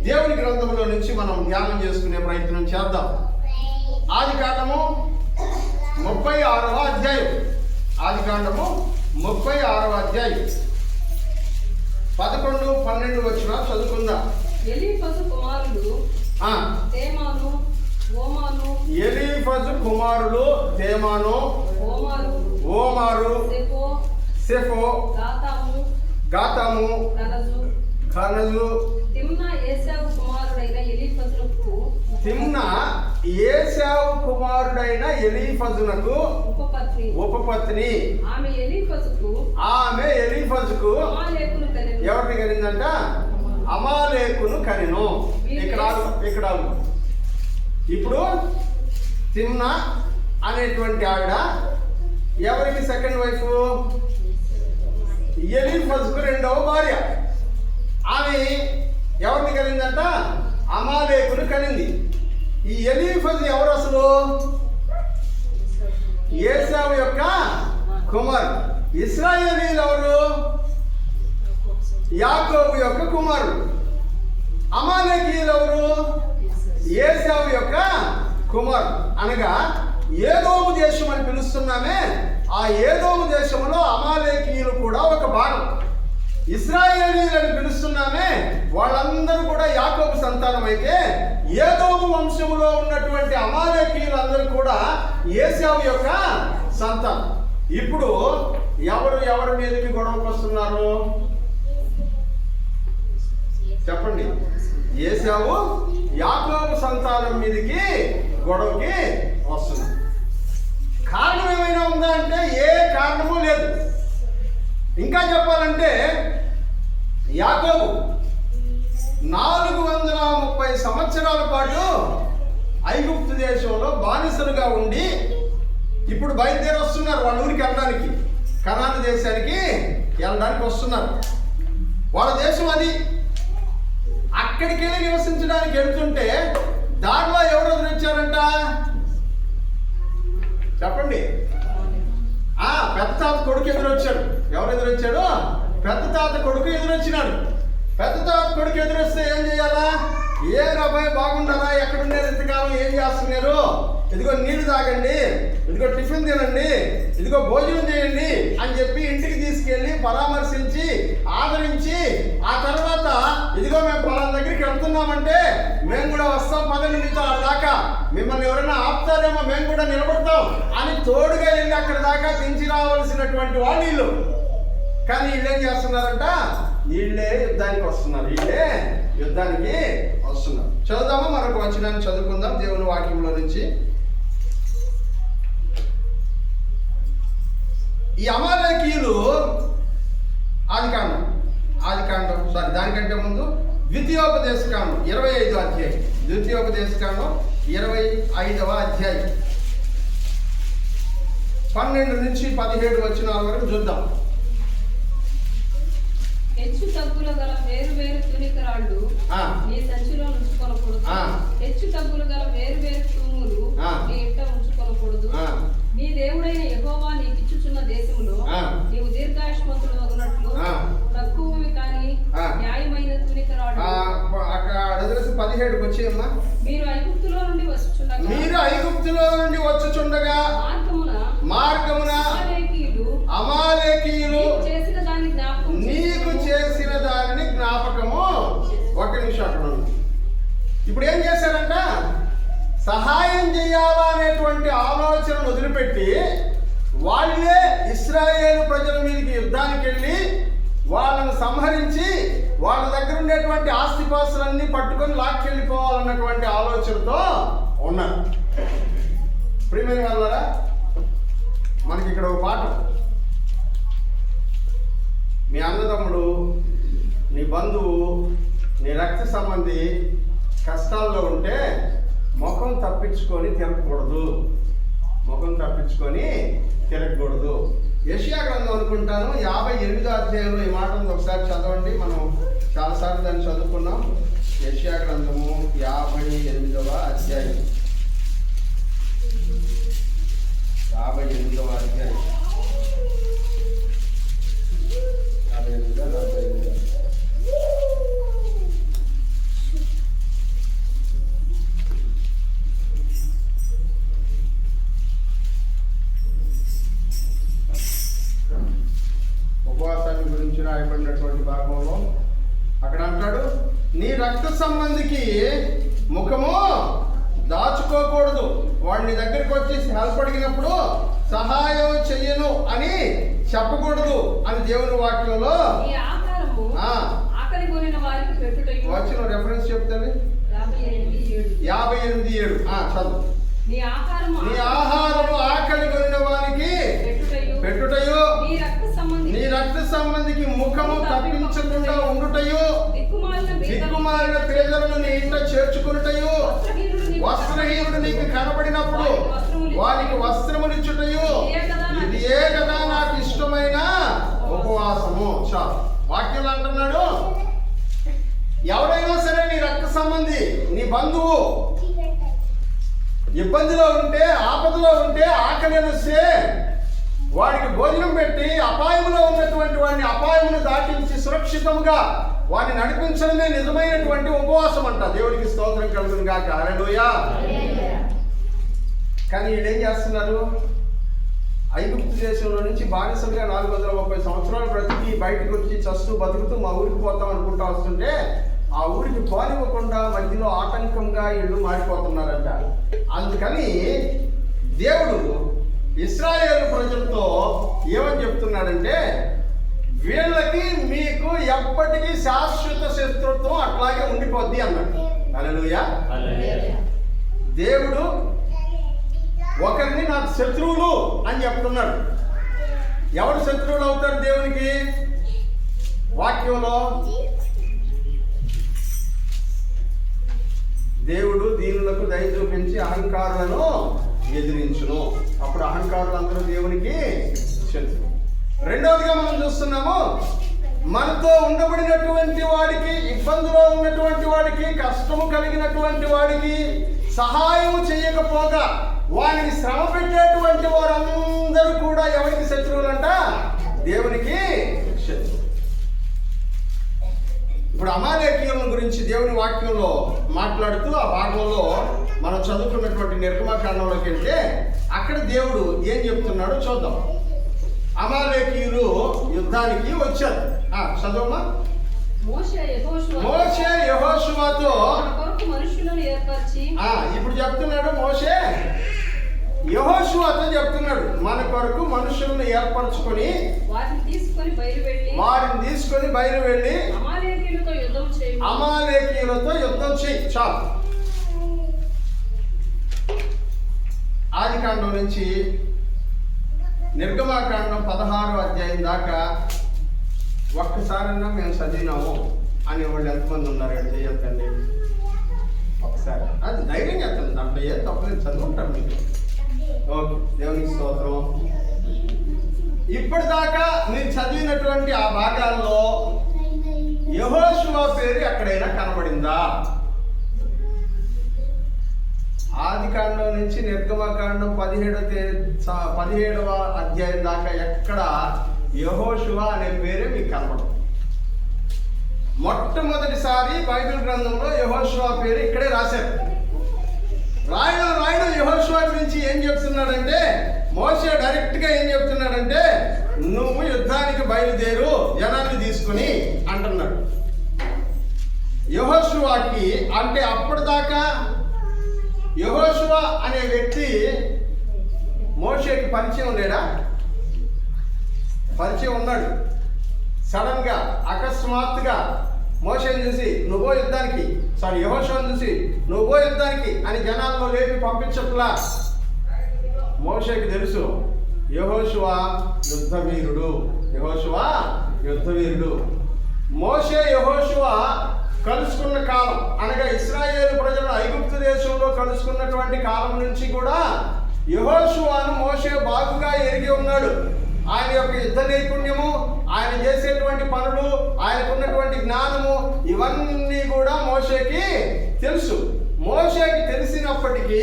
దేవుని గ్రంథంలో నుంచి మనం ధ్యానం చేసుకునే ప్రయత్నం చేద్దాం. ఆదికాండము 36వ అధ్యాయం. ఆదికాండము 36వ అధ్యాయం 11, 12 వచనాలు చదువుకుందాం. ఎలీఫజు కుమారులు తేమాను, ఓమారు, సెఫో, గాతాము, కనజు. తిమ్నా ఏశావు కుమారుడైన ఎలీఫజునకు ఉపపత్ని. ఆమె ఎలీఫజుకు ఎవరిని కనిందంట? అమాలేకును కనెను. ఇక్కడ ఇప్పుడు తిమ్నా అనేటువంటి ఆవిడ ఎవరికి సెకండ్ వైఫ్? ఎలీఫజుకు రెండవ భార్య. ఆమె ఎవరిని కలిగిందంట? అమాలేకును కనింది. ఈ ఎలీఫజు ఎవరు అసలు? ఏశావు యొక్క కుమారుడు. ఇశ్రాయేలీయులు ఎవరు? యాకోబు యొక్క కుమారుడు. అమాలేకీయులు ఎవరు? ఏశావు యొక్క కుమారుడు. అనగా ఏదోము దేశం అని పిలుస్తున్నామే, ఆ ఏదోము దేశంలో అమాలేకీయులు కూడా ఒక భాగం. ఇశ్రాయేలీయులు అని పిలుస్తున్నామే, వాళ్ళందరూ కూడా యాకోబు సంతానం అయితే ఏదోము వంశములో ఉన్నటువంటి అమాలేకీయులు అందరూ కూడా ఏశావు యొక్క సంతానం. ఇప్పుడు ఎవరి మీదకి గొడవకు వస్తున్నారు చెప్పండి? ఏశావు యాకోబు సంతానం మీదకి గొడవకి వస్తున్నారు. కారణం ఏమైనా ఉందా అంటే ఏ కారణము లేదు. ఇంకా చెప్పాలంటే యాకోబు 430 సంవత్సరాల పాటు ఐగుప్తు దేశంలో బానిసలుగా ఉండి ఇప్పుడు బయలుదేరి వస్తున్నారు వాళ్ళ ఊరికి వెళ్ళడానికి, కనాను దేశానికి వెళ్ళడానికి వస్తున్నారు. వాళ్ళ దేశం అది. అక్కడికి వెళ్ళి నివసించడానికి వెళ్తుంటే దారిలో ఎవరు ఎదురొచ్చారంట చెప్పండి? పెద్ద తాత కొడుకు ఎదురొచ్చాడు. ఎవరు ఎదురొచ్చాడు? పెద్ద తాత కొడుకు ఎదురొచ్చినాడు. పెద్ద తాత కొడుకు ఎదురొస్తే ఏం చేయాలా? ఏ అబ్బాయి బాగుండాలా, ఎక్కడున్నారు, ఇంతకాలం ఏం చేస్తున్నారు, ఇదిగో నీళ్లు తాగండి, ఇదిగో టిఫిన్ తినండి, ఇదిగో భోజనం చేయండి అని చెప్పి ఇంటికి తీసుకెళ్ళి పరామర్శించి ఆదరించి ఆ తర్వాత ఇదిగో మేము పొలం దగ్గరికి వెళ్తున్నామంటే మేము కూడా వస్తాం పదండి మీతో దాకా, మిమ్మల్ని ఎవరైనా ఆపుతారేమో మేము కూడా నిలబడతాం అని తోడుగా వెళ్ళి అక్కడ దాకా దించి రావాల్సినటువంటి వాళ్ళు వీళ్ళు. కానీ వీళ్ళు ఏం చేస్తున్నారంట? వీళ్ళే యుద్ధానికి వస్తున్నారు. వీళ్ళే యుద్ధానికి వస్తున్నారు. చదువుదామా? మరొక వచనాన్ని చదువుకుందాం దేవుని వాక్యంలో నుంచి. ఈ అమాలేకీయులు ఆదికాండం దానికంటే ముందు ద్వితీయోపదేశకాండం 25వ అధ్యాయం. ద్వితీయోపదేశకాండం 25వ అధ్యాయం 12 నుంచి 17 వచనాల వరకు చూద్దాం. హెచ్చు తగ్గులు గల వేరు వేరు తునికరాళ్ళు నీ సంచిలో ఉంచుకొనకూడదు. హెచ్చు తగ్గులు గల వేరు వేరు తూములు నీ ఇంట ఉంచుకొనకూడదు. నీ దేవుడైన యెహోవా నీకిచ్చుచున్న దేశంలో నీవు దీర్ఘాయుష్మంతుడు అగునట్లు తక్కువవి కానీ న్యాయమైన తునికరాళ్ళు. 17కి వచ్చేయమ్మా. మీరు ఐగుప్తులో నుండి వచ్చుచుండగా మార్గమున అమాలేకీయులు నీకు చేసిన దానిని జ్ఞాపకము. ఒక నిమిషం అక్కడ ఉంది. ఇప్పుడు ఏం చేశారంట? సహాయం చేయాలా అనేటువంటి ఆలోచనను వదిలిపెట్టి వాళ్ళే ఇశ్రాయేలు ప్రజల మీదకి యుద్ధానికి వెళ్ళి వాళ్ళను సంహరించి వాళ్ళ దగ్గర ఉండేటువంటి ఆస్తిపాస్తులన్నీ పట్టుకొని లాక్కెళ్ళిపోవాలన్నటువంటి ఆలోచనతో ఉన్నారు. ప్రియమైన వాళ్ళారా, మనకి ఇక్కడ ఒక పాఠం. మీ అన్నదమ్ముడు, నీ బంధువు, నీ రక్త సంబంధి కష్టాల్లో ఉంటే ముఖం తప్పించుకొని తిరగకూడదు. యెషయా గ్రంథం అనుకుంటాను 58వ అధ్యాయంలో ఈ మాటను ఒకసారి చదవండి. మనం చాలాసార్లు దాన్ని చదువుకున్నాం. యెషయా గ్రంథము 58వ అధ్యాయం 58వ అధ్యాయం 58 ఉపవాసాన్ని గురించి రాయబడినటువంటి భాగంలో అక్కడ అంటాడు, నీ రక్త సంబంధికి ముఖము దాచుకోకూడదు. వాడిని దగ్గరికి వచ్చి హెల్ప్ అడిగినప్పుడు సహాయం చెయ్యను అని చెప్పకూడదు అని దేవుని వాక్యంలో వచ్చిన రెఫరెన్స్ చెప్తాను. 58:7 చదువు. నీ ఆహారము ఆకలి కొనిన వారికి పెట్టుటయు, నీ రక్త సంబంధికి ముఖము తప్పించకుండా ఉండుటయు, దిక్కుమాలిన పేదలను నీ ఇంట చేర్చుకునుటయు, వస్త్రహీనుడు నీకు కనబడినప్పుడు వారికి వస్త్రమునిచ్చుటయు, ఇదే కదా నాకు ఇష్టమైన ఉపవాసము. చాలు. వాక్యంలో అంటున్నాడు, ఎవరైనా సరే నీ రక్త సంబంధి, నీ బంధువు ఇబ్బందిలో ఉంటే, ఆపదలో ఉంటే, ఆకలి వస్తే వాడికి భోజనం పెట్టి అపాయంలో ఉన్నటువంటి వాడిని అపాయమును దాటించి సురక్షితంగా వాడిని నడిపించడమే నిజమైనటువంటి ఉపవాసం అంట. దేవుడికి స్తోత్రం కలుగును గాక. హల్లెలూయా. కానీ వీళ్ళేం చేస్తున్నారు? ఐగుప్తు దేశంలో నుంచి బానిసలుగా 430 సంవత్సరాలు బ్రతికి బయటకు వచ్చి చస్తూ బతుకుతూ మా ఊరికి పోతాం అనుకుంటా వస్తుంటే ఆ ఊరికి పోనివ్వకుండా మధ్యలో ఆటంకంగా ఇళ్ళు మారిపోతున్నారంట. అందుకని దేవుడు ఇశ్రాయేలు ప్రజలతో ఏమని చెప్తున్నాడంటే, వీళ్ళకి మీకు ఎప్పటికీ శాశ్వత శత్రుత్వం అట్లాగే ఉండిపోద్ది అన్నాడు. హల్లెలూయా. దేవుడు ఒకరిని నాకు శత్రువులు అని చెప్తున్నాడు. ఎవరు శత్రువులు అవుతారు దేవునికి? వాక్యంలో దేవుడు దీనులకు దయ చూపించి అహంకారులను ఎదిరించును. అప్పుడు అహంకారులందరూ దేవునికి చెందు. రెండవదిగా మనం చూస్తున్నాము, మనతో ఉండబడినటువంటి వాడికి, ఇబ్బందిలో ఉన్నటువంటి వాడికి, కష్టము కలిగినటువంటి వాడికి సహాయం చేయకపోగా వారిని శ్రమ పెట్టేటువంటి వారందరూ కూడా ఎవరికి శత్రువులంట? దేవునికి శత్రువు. ఇప్పుడు అమాలేకీయుల గురించి దేవుని వాక్యంలో మాట్లాడుతూ ఆ భాగంలో మనం చదువుకున్నటువంటి నిర్గమకాండంలోకి వెళ్తే అక్కడ దేవుడు ఏం చెప్తున్నాడో చూద్దాం. అమాలేకీయులు యుద్ధానికి వచ్చారు. చదవమ్మా. మోషే యెహోషువతో మనుషులను ఏర్పరిచి, ఇప్పుడు చెప్తున్నాడు మోషే యెహోషువతో చెప్తున్నాడు, మన కొరకు మనుషులను ఏర్పరచుకొని వారిని తీసుకొని బయలు వెళ్ళి అమాలేకీయులతో యుద్ధం చేయి. చాలు. ఆదికాండం నుంచి నిర్గమాకాండం 16వ అధ్యాయం దాకా ఒక్కసారైనా మేము చదివినాము అని వాళ్ళు ఎంతమంది ఉన్నారు? అంటే చెప్తండి ఒకసారి. అది ధైర్యం చెప్తాను, దాంట్లో ఏం తప్పలేదు, చదువుకుంటారు మీకు. ఓకే, దేవునికి స్తోత్రం. ఇప్పటిదాకా మీరు చదివినటువంటి ఆ భాగాల్లో యెహోషువ పేరు ఎక్కడైనా కనబడిందా? ఆదికాండం నుంచి నిర్గమకాండం 17వ అధ్యాయం దాకా ఎక్కడ యెహోషువ అనే పేరే మీకు కనబడదు. మొట్టమొదటిసారి బైబిల్ గ్రంథంలో యెహోషువ పేరు ఇక్కడే రాశారు. రాయడం యెహోషువ గురించి ఏం చెప్తున్నాడంటే, మోషే డైరెక్ట్గా ఏం చెప్తున్నాడంటే, నువ్వు యుద్ధానికి బయలుదేరు జనాన్ని తీసుకుని అంటున్నాడు. యెహోషువకి అంటే అప్పటిదాకా యెహోషువ అనే వ్యక్తి మోషేకి పరిచయం లేడా? పరిచయం ఉన్నాడు. సడన్ గా అకస్మాత్తుగా మోషేని చూసి నువ్వో యుద్ధానికి, యెహోషువని చూసి నువ్వో యుద్ధానికి అని జనాల్లో లేపి పంపించట్లా. మోషేకి తెలుసు యెహోషువ యుద్ధవీరుడు. మోషే యెహోషువ కలుసుకున్న కాలం అనగా ఇశ్రాయేలు ప్రజలు ఐగుప్తు దేశంలో కలుసుకున్నటువంటి కాలం నుంచి కూడా యెహోషువను మోషే బాగుగా ఎరిగి ఉన్నాడు. ఆయన యొక్క యుద్ధ నైపుణ్యము, ఆయన చేసేటువంటి పనులు, ఆయనకున్నటువంటి జ్ఞానము ఇవన్నీ కూడా మోషేకి తెలుసు. మోషేకి తెలిసినప్పటికీ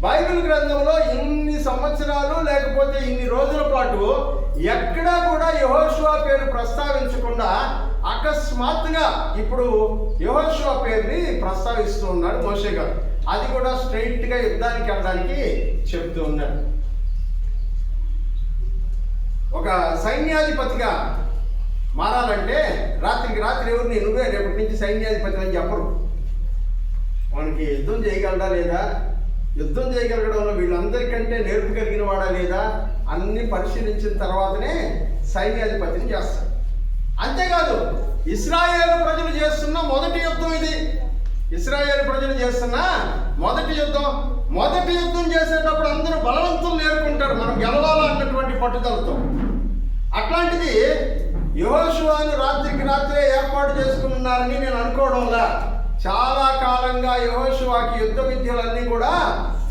బైబిల్ గ్రంథంలో ఇన్ని సంవత్సరాలు లేకపోతే ఇన్ని రోజుల పాటు ఎక్కడా కూడా యెహోషువ పేరు ప్రస్తావించకుండా అకస్మాత్తుగా ఇప్పుడు యెహోషువ పేరుని ప్రస్తావిస్తూ ఉన్నాడు మోషే గారు. అది కూడా స్ట్రైట్ గా యుద్ధానికి వెళ్ళడానికి చెప్తూ ఉన్నాడు. ఒక సైన్యాధిపతిగా మారాలంటే రాత్రికి రాత్రి ఎవరిని నువ్వే రేపటి నుంచి సైన్యాధిపతి అని చెప్పరు. మనకి యుద్ధం చేయగలడా లేదా, యుద్ధం చేయగలగడంలో వీళ్ళందరికంటే నేర్పు కలిగిన వాడా లేదా అన్ని పరిశీలించిన తర్వాతనే సైన్యాధిపతిని చేస్తారు. అంతేకాదు ఇశ్రాయేలు ప్రజలు చేస్తున్న మొదటి యుద్ధం ఇది. ఇశ్రాయేలు ప్రజలు చేస్తున్న మొదటి యుద్ధం చేసేటప్పుడు అందరూ బలవంతులు నేర్చుకుంటారు, మనం గెలవాలా అన్నటువంటి పట్టుదలతో. అట్లాంటిది యెహోషువను రాత్రికి రాత్రే ఏర్పాటు చేసుకున్నారని నేను అనుకోవడంలా. చాలా కాలంగా యెహోషువకి యుద్ధ విద్యలన్నీ కూడా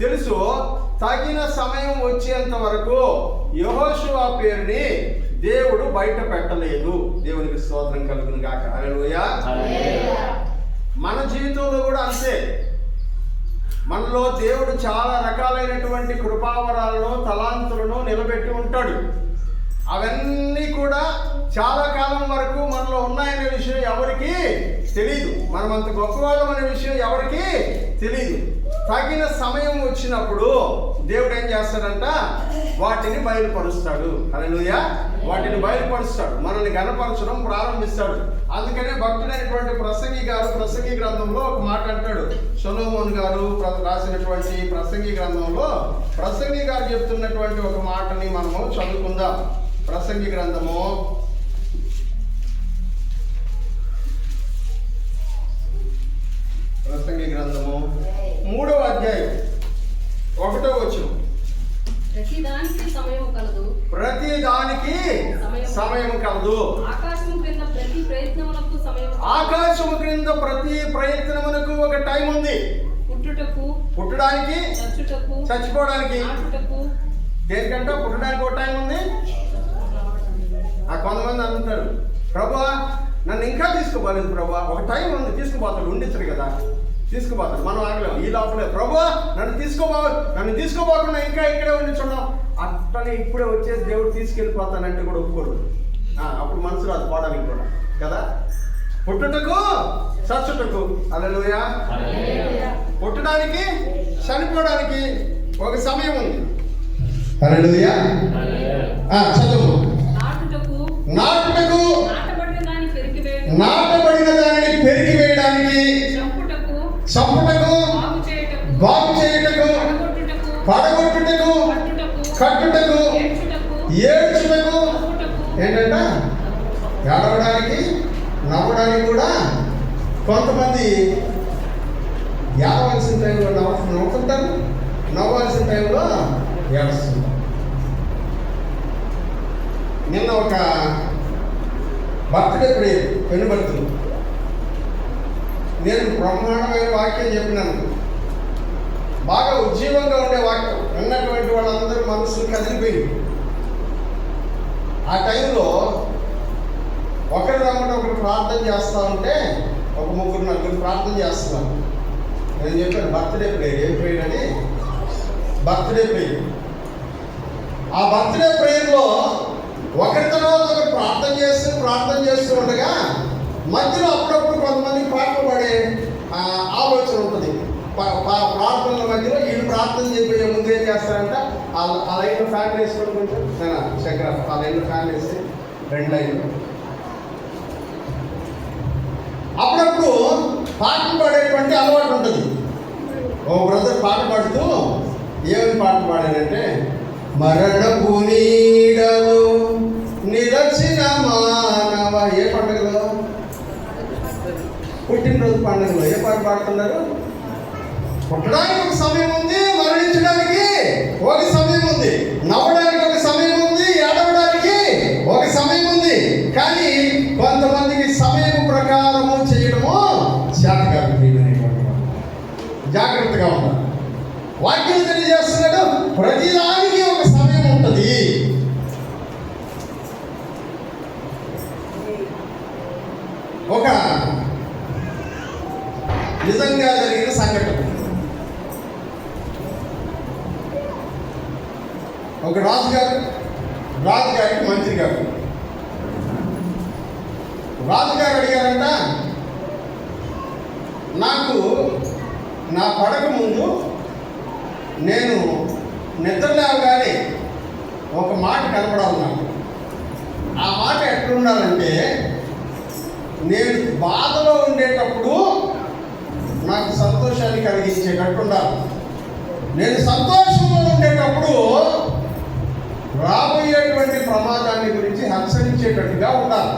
తెలుసు. తగిన సమయం వచ్చేంత వరకు యెహోషువ పేరుని దేవుడు బయట పెట్టలేదు. దేవునికి స్తోత్రం కలుగును గాక. హల్లెలూయా. మన జీవితంలో కూడా అంతే. మనలో దేవుడు చాలా రకాలైనటువంటి కృపావరాలను, తలాంతులను నిలబెట్టి ఉంటాడు. అవన్నీ కూడా చాలా కాలం వరకు మనలో ఉన్నాయనే విషయం ఎవరికి తెలియదు. మనం అంత గొప్పవాళ్ళం అనే విషయం ఎవరికి తెలియదు. తగిన సమయం వచ్చినప్పుడు దేవుడు ఏం చేస్తాడంట, వాటిని బయలుపరుస్తాడు. హల్లెలూయా. వాటిని బయలుపరుస్తాడు, మనల్ని గణపరచడం ప్రారంభిస్తాడు. అందుకనే భక్తుడైనటువంటి ప్రసంగి గ్రంథంలో ఒక మాట అంటాడు. సొలొమోను గారు రాసినటువంటి ప్రసంగి గ్రంథంలో ప్రసంగి గారు చెప్తున్నటువంటి ఒక మాటని మనము చదువుకుందాం. ప్రసంగి గ్రంథము 3వ అధ్యాయం 1వ వచనం. ప్రతిదానికి సమయం కలదు. ఆకాశము క్రింద ప్రతి ప్రయత్నమునకు ఒక టైం ఉంది. పుట్టడానికి, చచ్చుటకు, చచ్చిపోవడానికి. నాటుటకు. దేనికంటే పుట్టడానికి ఒక టైం ఉంది. కొంతమంది అంటారు, ప్రభువా నన్ను ఇంకా తీసుకుపోలేదు ప్రభువా, ఒక టైం ఉంది తీసుకుపోతాడు, ఉండించడు కదా, తీసుకుపోతాడు. మనం ఆగలేము. ఈ లోపలే ప్రభువా నన్ను తీసుకోపోకుండా ఇంకా ఇక్కడే ఉండించున్నాం, అట్లనే ఇప్పుడే వచ్చేసి దేవుడు తీసుకెళ్ళిపోతానంటే కూడా ఒప్పుకోడు. అప్పుడు మనసు రాదు పోవడానికి కూడా కదా. పుట్టుటకు, చచ్చుటకు. హల్లెలూయా. పుట్టడానికి, చనిపోవడానికి ఒక సమయం ఉంది. హల్లెలూయా. చదువు. నాటుటకు, నాటబడిన దానిని పెరికి వేయడానికి, చంపుటకు, బాగు చేయుటకు, పడగొట్టుటకు, కట్టుటకు, ఏడ్చుటకు. ఏంటంట? ఏడవడానికి, నవ్వడానికి కూడా. కొంతమంది ఏడవలసిన టైంలో నవ్వుతుంటారు, నవ్వాల్సిన టైంలో ఏడుస్తుంటారు. నిన్న ఒక బర్త్డే ప్రేయర్ పెనుబడుతుంది. నేను బ్రహ్మాండమైన వాక్యం చెప్పినాను, బాగా ఉజ్జీవంగా ఉండే వాక్యం. విన్నటువంటి వాళ్ళందరూ మనసులు కదిలిపోయింది. ఆ టైంలో ఒకరి రమ్మని ఒకరు ప్రార్థన చేస్తూ ఉంటే ఒక 3-4 ప్రార్థన చేస్తున్నాను. నేను చెప్పాను బర్త్డే ప్రేయర్. ఏం ప్రేయర్ అని? Birthday prayer. ఆ బర్త్డే ప్రేయర్లో ఒకరి తర్వాత ఒకరు ప్రార్థన చేస్తూ ఉండగా మధ్యలో అప్పుడప్పుడు కొంతమందికి పాటలు పాడే ఆలోచన ఉంటుంది. ప్రార్థనల మధ్యలో వీళ్ళు ప్రార్థన చేయబోయే ముందు ఏం చేస్తారంట, ఆ లైన్లో ఫ్యాన్ వేసుకోవడం. కొంచెం శంకర ఆ లైన్లో ఫ్యాన్ వేస్తే 2 లైన్లు. అప్పుడప్పుడు పాటలు పాడేటువంటి అలవాటు ఉంటుంది. ఓ బ్రదర్ పాట పాడుతూ ఏమని పాటలు పాడాడంటే, మరణపు నీడలో నిలచిన మానవ. ఏ పండుగలో? పుట్టినరోజు పండుగలో. ఏ పాట పాడుతున్నారు? పుట్టడానికి ఒక సమయం ఉంది, మరణించడానికి ఒక సమయం ఉంది, నవ్వడానికి ఒక సమయం ఉంది, ఏడవడానికి ఒక సమయం ఉంది. కానీ కొంతమందికి సమయం ప్రకారము చేయడము శాతకాలం. జాగ్రత్తగా ఉండాలి. వాక్యం తెలియజేస్తున్నాడు, ప్రతిదానికి ఒక సమయం ఉంటుంది. ఒక నిజంగా జరిగిన సంఘటన. ఒక రాజుగారికి మంత్రి గారు అడిగారంట, నాకు నా పడక ముందు నేను నిద్ర లేవగానే ఒక మాట కనపడాలి. నాకు ఆ మాట ఎట్లుండాలంటే, నేను బాధలో ఉండేటప్పుడు నాకు సంతోషాన్ని కలిగించేటట్టు ఉండాలి, నేను సంతోషంలో ఉండేటప్పుడు రాబోయేటువంటి ప్రమాదాన్ని గురించి హెచ్చరించేటట్టుగా ఉండాలి.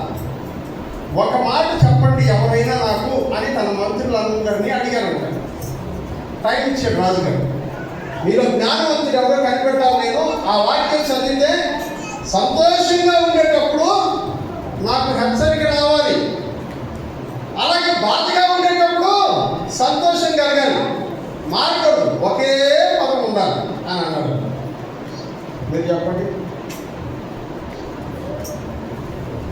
ఒక మాట చెప్పండి ఎవరైనా నాకు అని తన మంత్రులందరినీ అడిగారంట. టైం ఇచ్చాడు రాజుగారు. మీరు జ్ఞానవంతుడు ఎవరో కనిపెట్టాలి. నేను ఆ వాక్యం చదివితే సంతోషంగా ఉండేటప్పుడు నాకు హెచ్చరిక రావాలి, అలాగే బాధగా ఉండేటప్పుడు సంతోషం కలగాలి. మాట్లాడు ఒకే పదం ఉండాలి అని అన్నాడు. మీరు చెప్పండి.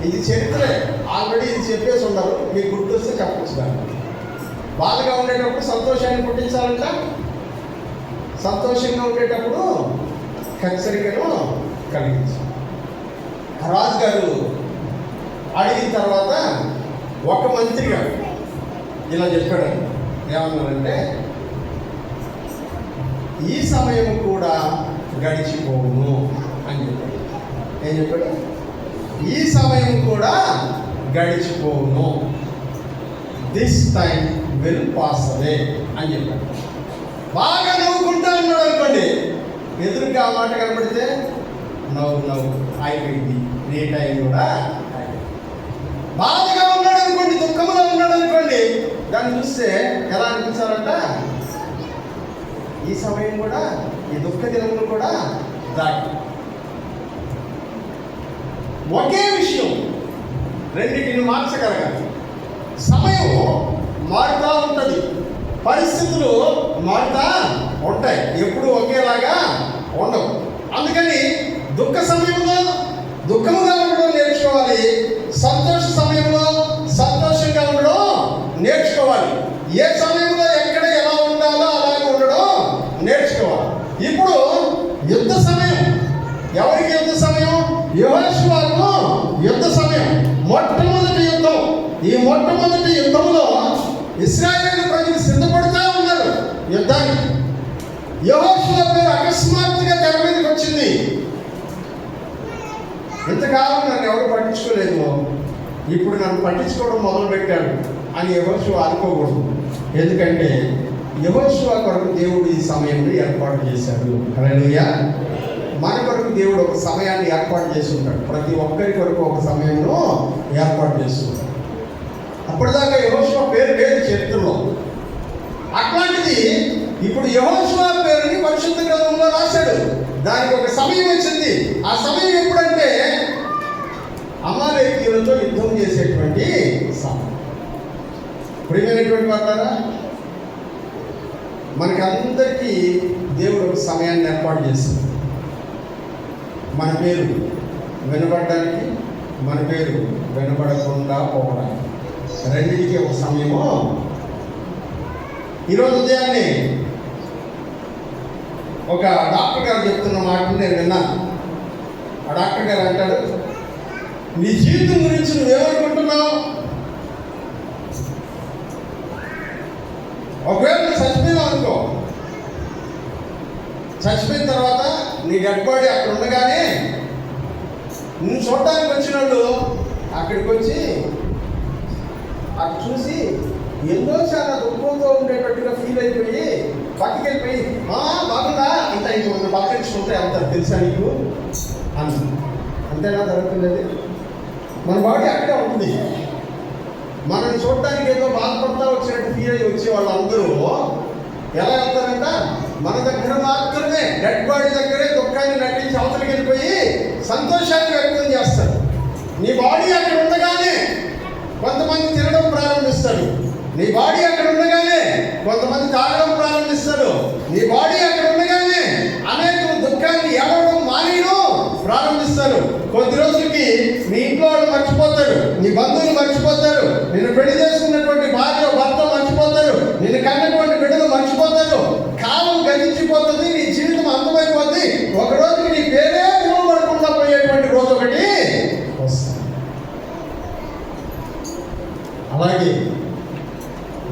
ఇది చరిత్రే, ఆల్రెడీ ఇది చెప్పేసి ఉన్నారు, మీకు గుర్తొస్తే చెప్పచ్చు. దాన్ని బాధగా ఉండేటప్పుడు సంతోషాన్ని పుట్టించాలంట, సంతోషంగా ఉండేటప్పుడు హెచ్చరికను కలిగించాలి. రాజుగారు అడిగిన తర్వాత ఒక మంత్రి గారు ఇలా చెప్పాడు. ఏమన్నారంటే, ఈ సమయం కూడా గడిచిపోవును అని చెప్పాడు. ఏం చెప్పాడు? ఈ సమయం కూడా గడిచిపోవును, this time will pass away అని చెప్పాడు. బాగా నవ్వుకుంటా ఉన్నాడు అనుకోండి, ఎదురుగా ఆ మాట కనబడితే నవ్వు అయిపోయింది, నీ టైం కూడా. బాధగా ఉన్నాడు అనుకోండి, దుఃఖంలో ఉన్నాడు అనుకోండి, దాన్ని చూస్తే ఎలా అనిపించాలంట, ఈ సమయం కూడా, ఈ దుఃఖ దినములు కూడా దాటి. ఒకే విషయం రెండింటిని మార్చగలగాలి. సమయం మారుతూ ఉంటుంది, పరిస్థితులు మారుతా ఉంటాయి, ఎప్పుడు ఒకేలాగా ఉండవు. అందుకని దుఃఖ సమయంలో దుఃఖముగా ఉండడం నేర్చుకోవాలి, సంతోష సమయంలో సంతోషంగా ఉండడం నేర్చుకోవాలి. ఏ సమయంలో ఎక్కడ ఎలా ఉండాలో అలాగే ఉండడం నేర్చుకోవాలి. ఇప్పుడు యుద్ధ సమయం. ఎవరికి యుద్ధ సమయం? యెహోషువకు యుద్ధ సమయం, మొట్టమొదటి యుద్ధం. ఈ మొట్టమొదటి యుద్ధంలో ఇశ్రాయేలు ప్రజలు సిద్ధపడుతూ ఉన్నారు యుద్ధానికి. యెహోషువ పేరు అకస్మాత్తుగా తెర మీదకి వచ్చింది. ఇంతకాలం నన్ను ఎవరు పట్టించుకోలేదు, ఇప్పుడు నన్ను పట్టించుకోవడం మొదలు పెట్టాడు అని యెహోషువ అనుకోకూడదు. ఎందుకంటే యెహోషువ కొరకు దేవుడు ఈ సమయంలో ఏర్పాటు చేశాడు. హల్లెలూయా. మన కొరకు దేవుడు ఒక సమయాన్ని ఏర్పాటు చేసి ఉంటాడు. ప్రతి ఒక్కరి కొరకు ఒక సమయంలో ఏర్పాటు చేస్తుంటాడు. అప్పటిదాకా యెహోషువ పేరు లేదు చరిత్రలో. అట్లాంటిది ఇప్పుడు యెహోషువ పేరుని పరిశుద్ధ గ్రంథంలో రాశాడు. దానికి ఒక సమయం వచ్చింది. ఆ సమయం ఎప్పుడంటే అమాలేకీయులతో యుద్ధం చేసేటువంటి సమయం. ప్రియమైనటువంటి వాళ్ళారా, మనకందరికీ దేవుడు ఒక సమయాన్ని ఏర్పాటు చేసింది. మన పేరు వినబడడానికి, మన పేరు వినబడకుండా పోవడానికి, రెండింటికి ఒక సమయము. ఈరోజు ఉదయాన్నే ఒక డాక్టర్ గారు చెప్తున్న మాటను నేను విన్నాను. ఆ డాక్టర్ గారు అంటాడు, నీ జీవితం గురించి నువ్వేమనుకుంటున్నావు? ఒకవేళ నువ్వు చచ్చిపోయినావు అనుకో, చచ్చిపోయిన తర్వాత నీ డెడ్ బాడీ అక్కడ ఉండగానే నువ్వు చూడడానికి వచ్చిన వాళ్ళు అక్కడికి వచ్చి అక్కడ చూసి ఎంతో చాలా దుఃఖంతో ఉండేటట్టుగా ఫీల్ అయిపోయి పక్కకి వెళ్ళిపోయి బాగుందా అంత ఇంకొక పక్కనిచ్చుకుంటే అంత తెలుసా నీకు అంత అంతేనా జరుగుతుంది. మన బాడీ అక్కడే ఉంటుంది. మనల్ని చూడడానికి ఏదో బాధపడతా వచ్చినట్టు ఫీల్ అయ్యి వచ్చే వాళ్ళందరూ ఎలా వెళ్తారంట, మన దగ్గర మాత్రమే డెడ్ బాడీ దగ్గరే దుఃఖాన్ని నటించి అవతలికి వెళ్ళిపోయి సంతోషాన్ని వ్యక్తం చేస్తారు. నీ బాడీ అక్కడ ఉండగానే కొంతమంది తినడం ప్రారంభిస్తారు, నీ బాడీ అక్కడ ఉండగానే కొంతమంది తాగడం ప్రారంభిస్తారు, నీ బాడీ అక్కడ ఉండగానే అనేక దుఃఖాన్ని ఏడవడం మానేయడం ప్రారంభిస్తారు. కొద్ది రోజులకి నీ ఇంట్లో వాళ్ళు మర్చిపోతారు, నీ బంధువులు మర్చిపోతారు, నిన్ను పెళ్లి చేసుకున్నటువంటి భార్య భర్త మర్చిపోతారు, నిన్ను కన్నటువంటి బిడ్డలు మర్చిపోతారు. కాలం గతించిపోతుంది, నీ జీవితం అంతమైపోతుంది. ఒక రోజుకి నీ పేరే పిలువబడకుండా పోయేటువంటి రోజు ఒకటి వస్తుంది. అలాగే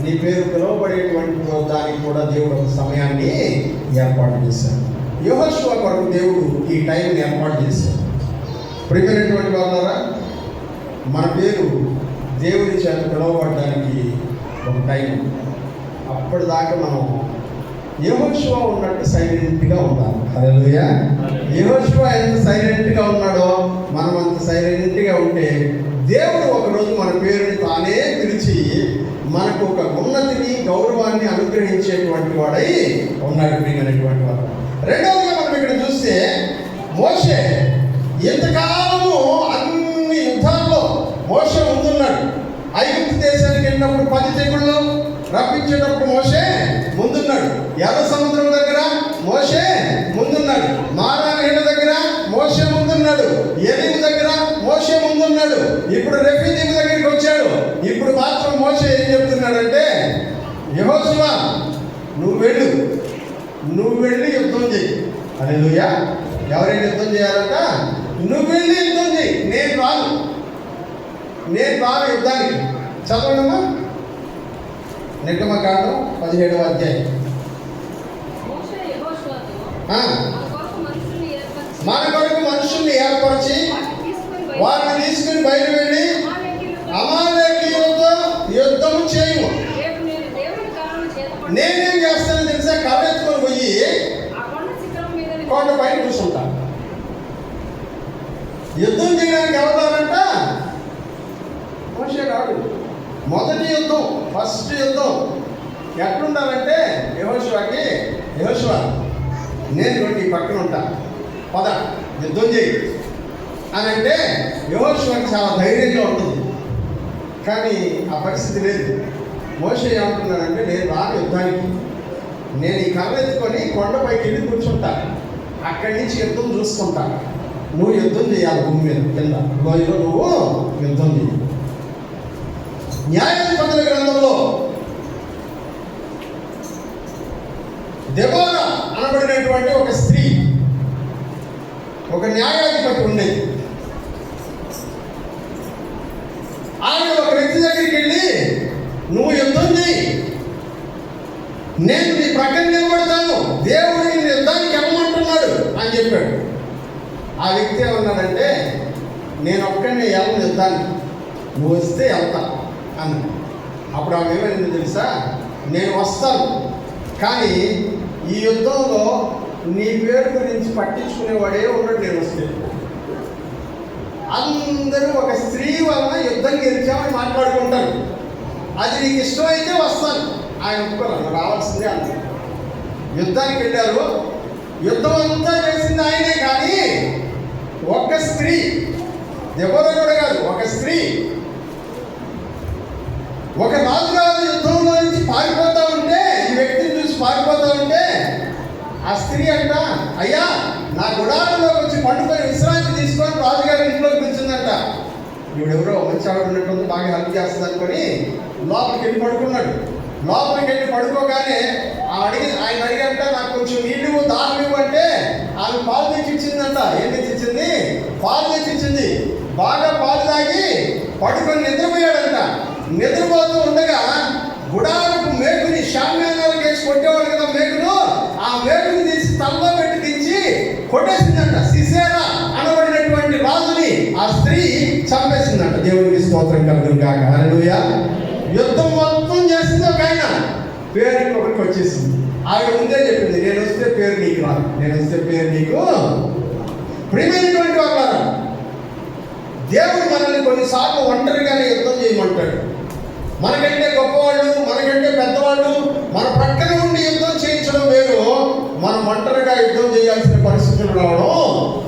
నీ పేరు పిలువబడేటువంటి దానికి కూడా దేవుడు ఒక సమయాన్ని ఏర్పాటు చేశాడు. యెహోషువ కొరకు దేవుడు ఈ టైంని ఏర్పాటు చేశాడు. ప్రియమైనటువంటి వాళ్ళారా, మన పేరు దేవుని చేత పిలువబడడానికి ఒక టైం. అప్పటిదాకా మనం యెహోషువ ఉన్నట్టు సైలెంట్గా ఉండాలి. హల్లెలూయా. యెహోషువ ఎంత సైలెంట్గా ఉన్నాడో మనం అంత సైలెంట్గా ఉంటే దేవుడు ఒకరోజు మన పేరుని తానే పిలిచి మనకు ఒక ఉన్నతిని గౌరవాన్ని అనుగ్రహించేటువంటి వాడై ఉన్నాడు. ప్రియమైనటువంటి వాడు. రెండవదిగా మనం ఇక్కడ చూస్తే మోషే ఎంతకాలము అన్ని యుద్ధాల్లో మోషే ముందున్నాడు. ఐగుప్తు దేశానికి వెళ్ళినప్పుడు 10 తెగుళ్ళు రప్పించేటప్పుడు మోషే ముందున్నాడు. ఎర్ర సముద్రం దగ్గర మోషే ముందున్నాడు. మారా నీళ్ళ దగ్గర మోషే ముందున్నాడు. ఎలీము దగ్గర మోషే ముందున్నాడు. ఇప్పుడు రెఫీదీము దగ్గరికి వచ్చాడు. ఇప్పుడు మాత్రం మోషే ఏం చెప్తున్నాడంటే, యెహోషువ నువ్వు వెళ్ళి యుద్ధం చేయి. హల్లెలూయా. ఎవరైనా యుద్ధం చేయాలంట? నువ్వు వెళ్ళి యుద్ధం చేయి, నేను రాను యుద్ధానికి. చదవడమా నిర్గమకాండం 17వ అధ్యాయం. మన కొరకు మనుషుల్ని ఏర్పరిచి వారిని తీసుకుని బయలు వెళ్ళి అమాలేకీయులతో యుద్ధము చేయము. నేనేం చేస్తానో తెలుసా? కర్ర ఎత్తుకొని పోయి కొండ పైన కూర్చుంటా. యుద్ధం చేయడానికి ఎవరంట? మోషే రాడు. మొదటి యుద్ధం, ఫస్ట్ యుద్ధం ఎట్లుండాలంటే యెహోషువకి, యెహోషువ నేను ఈ పక్కన ఉంటా, పద యుద్ధం చేయి అని అంటే యెహోషువకి చాలా ధైర్యంగా ఉంటుంది. కానీ ఆ పరిస్థితి లేదు. మోషే ఏమంటున్నాడంటే, నేను రాను యుద్ధానికి, నేను ఈ కర్ర ఎత్తుకొని కొండపైకి వెళ్ళి కూర్చుంటా, అక్కడి నుంచి యుద్ధం చూసుకుంటా, నువ్వు యుద్ధం చేయాలి భూమి మీద కింద లోయలో నువ్వు యుద్ధం చేయాలి. న్యాయాధిపతుల గ్రంథంలో దెబోరా అనబడినటువంటి ఒక స్త్రీ, ఒక న్యాయాధిపతి ఉండేది. ఆయన ఒక వ్యక్తి దగ్గరికి వెళ్ళి, నువ్వు యుద్ధం చేయి, నేను నీ ప్రక్కన నిలబడతాను, దేవుడు నీ యుద్ధానికి వెళ్ళమంటున్నాడు అని చెప్పాడు. ఆ వ్యక్తి ఏమన్నాడంటే, నేను ఒక్కడిని వెళ్ళను యుద్ధానికి, నువ్వు వస్తే వెళ్తా అన్న. అప్పుడు ఆమె ఏమైందో తెలుసా, నేను వస్తాను కానీ ఈ యుద్ధంలో నీ పేరు గురించి పట్టించుకునేవాడే ఉన్నాడు, నేను వస్తే. అందరూ ఒక స్త్రీ వలన యుద్ధం గెలిచామని మాట్లాడుకుంటారు. అది నీకు ఇష్టమైతే వస్తాను. ఆయన ఒప్పుకోవాలి, రావాల్సిందే అంత. యుద్ధానికి వెళ్ళారు, యుద్ధం అంతా చేసింది ఆయనే, కానీ ఒక స్త్రీ, దెబోరా కూడా కాదు, ఒక స్త్రీ, ఒక రాజుగారు యుద్ధంలో నుంచి పారిపోతా ఉంటే, ఈ వ్యక్తిని చూసి పారిపోతా ఉంటే, ఆ స్త్రీ అంట, అయ్యా నా గుడారంలోకి వచ్చి పండుకొని విశ్రాంతి తీసుకొని రాజుగారి ఇంట్లోకి పిలిచిందంట. ఇవిడెవరో మంచి ఆవిడ ఉన్నట్టుంది, బాగా హెల్ప్ చేస్తుంది అనుకొని లోపలికి వెళ్ళి పడుకున్నాడు. లోపలికి వెళ్ళి పడుకోగానే ఆయన అడిగంట, నాకు కొంచెం నీళ్ళు దాహం ఇవ్వంటే ఆమె పాలు తెచ్చిచ్చిందంట. ఏం తెచ్చిచ్చింది? పాలు తెచ్చిచ్చింది. బాగా పాలు తాగి పడుకొని నిద్రపోయాడంట. నిద్రపోతూ ఉండగా గుడారపు మేకుని, షామ్యానాలకు వేసి కొట్టేవాడు కదా మేకును, ఆ మేకుని తీసి తలలో పెట్టి దించి కొట్టేసిందంట. సిసేరా అనబడినటువంటి రాజుని ఆ స్త్రీ చంపేసిందంట. దేవునికి స్తోత్రం కలుగును గాక. హల్లెలూయా. యుద్ధం మొత్తం చేసింది ఒక ఆయన, పేరు ఇంకొకరికి వచ్చేసింది. ఆవిడ ముందే చెప్పింది, నేను వస్తే పేరు నీకు రాదు, నేను వస్తే పేరు నీకు. ప్రియమైనటువంటి వాళ్ళారా, దేవుడు మనల్ని కొన్నిసార్లు ఒంటరిగానే యుద్ధం చేయమంటాడు. మనకంటే గొప్పవాళ్ళు, మనకంటే పెద్దవాళ్ళు మన ప్రక్కన ఉండి యుద్ధం చేయించడం వేరు, మనం ఒంటరిగా యుద్ధం చేయాల్సిన పరిస్థితులు రావడం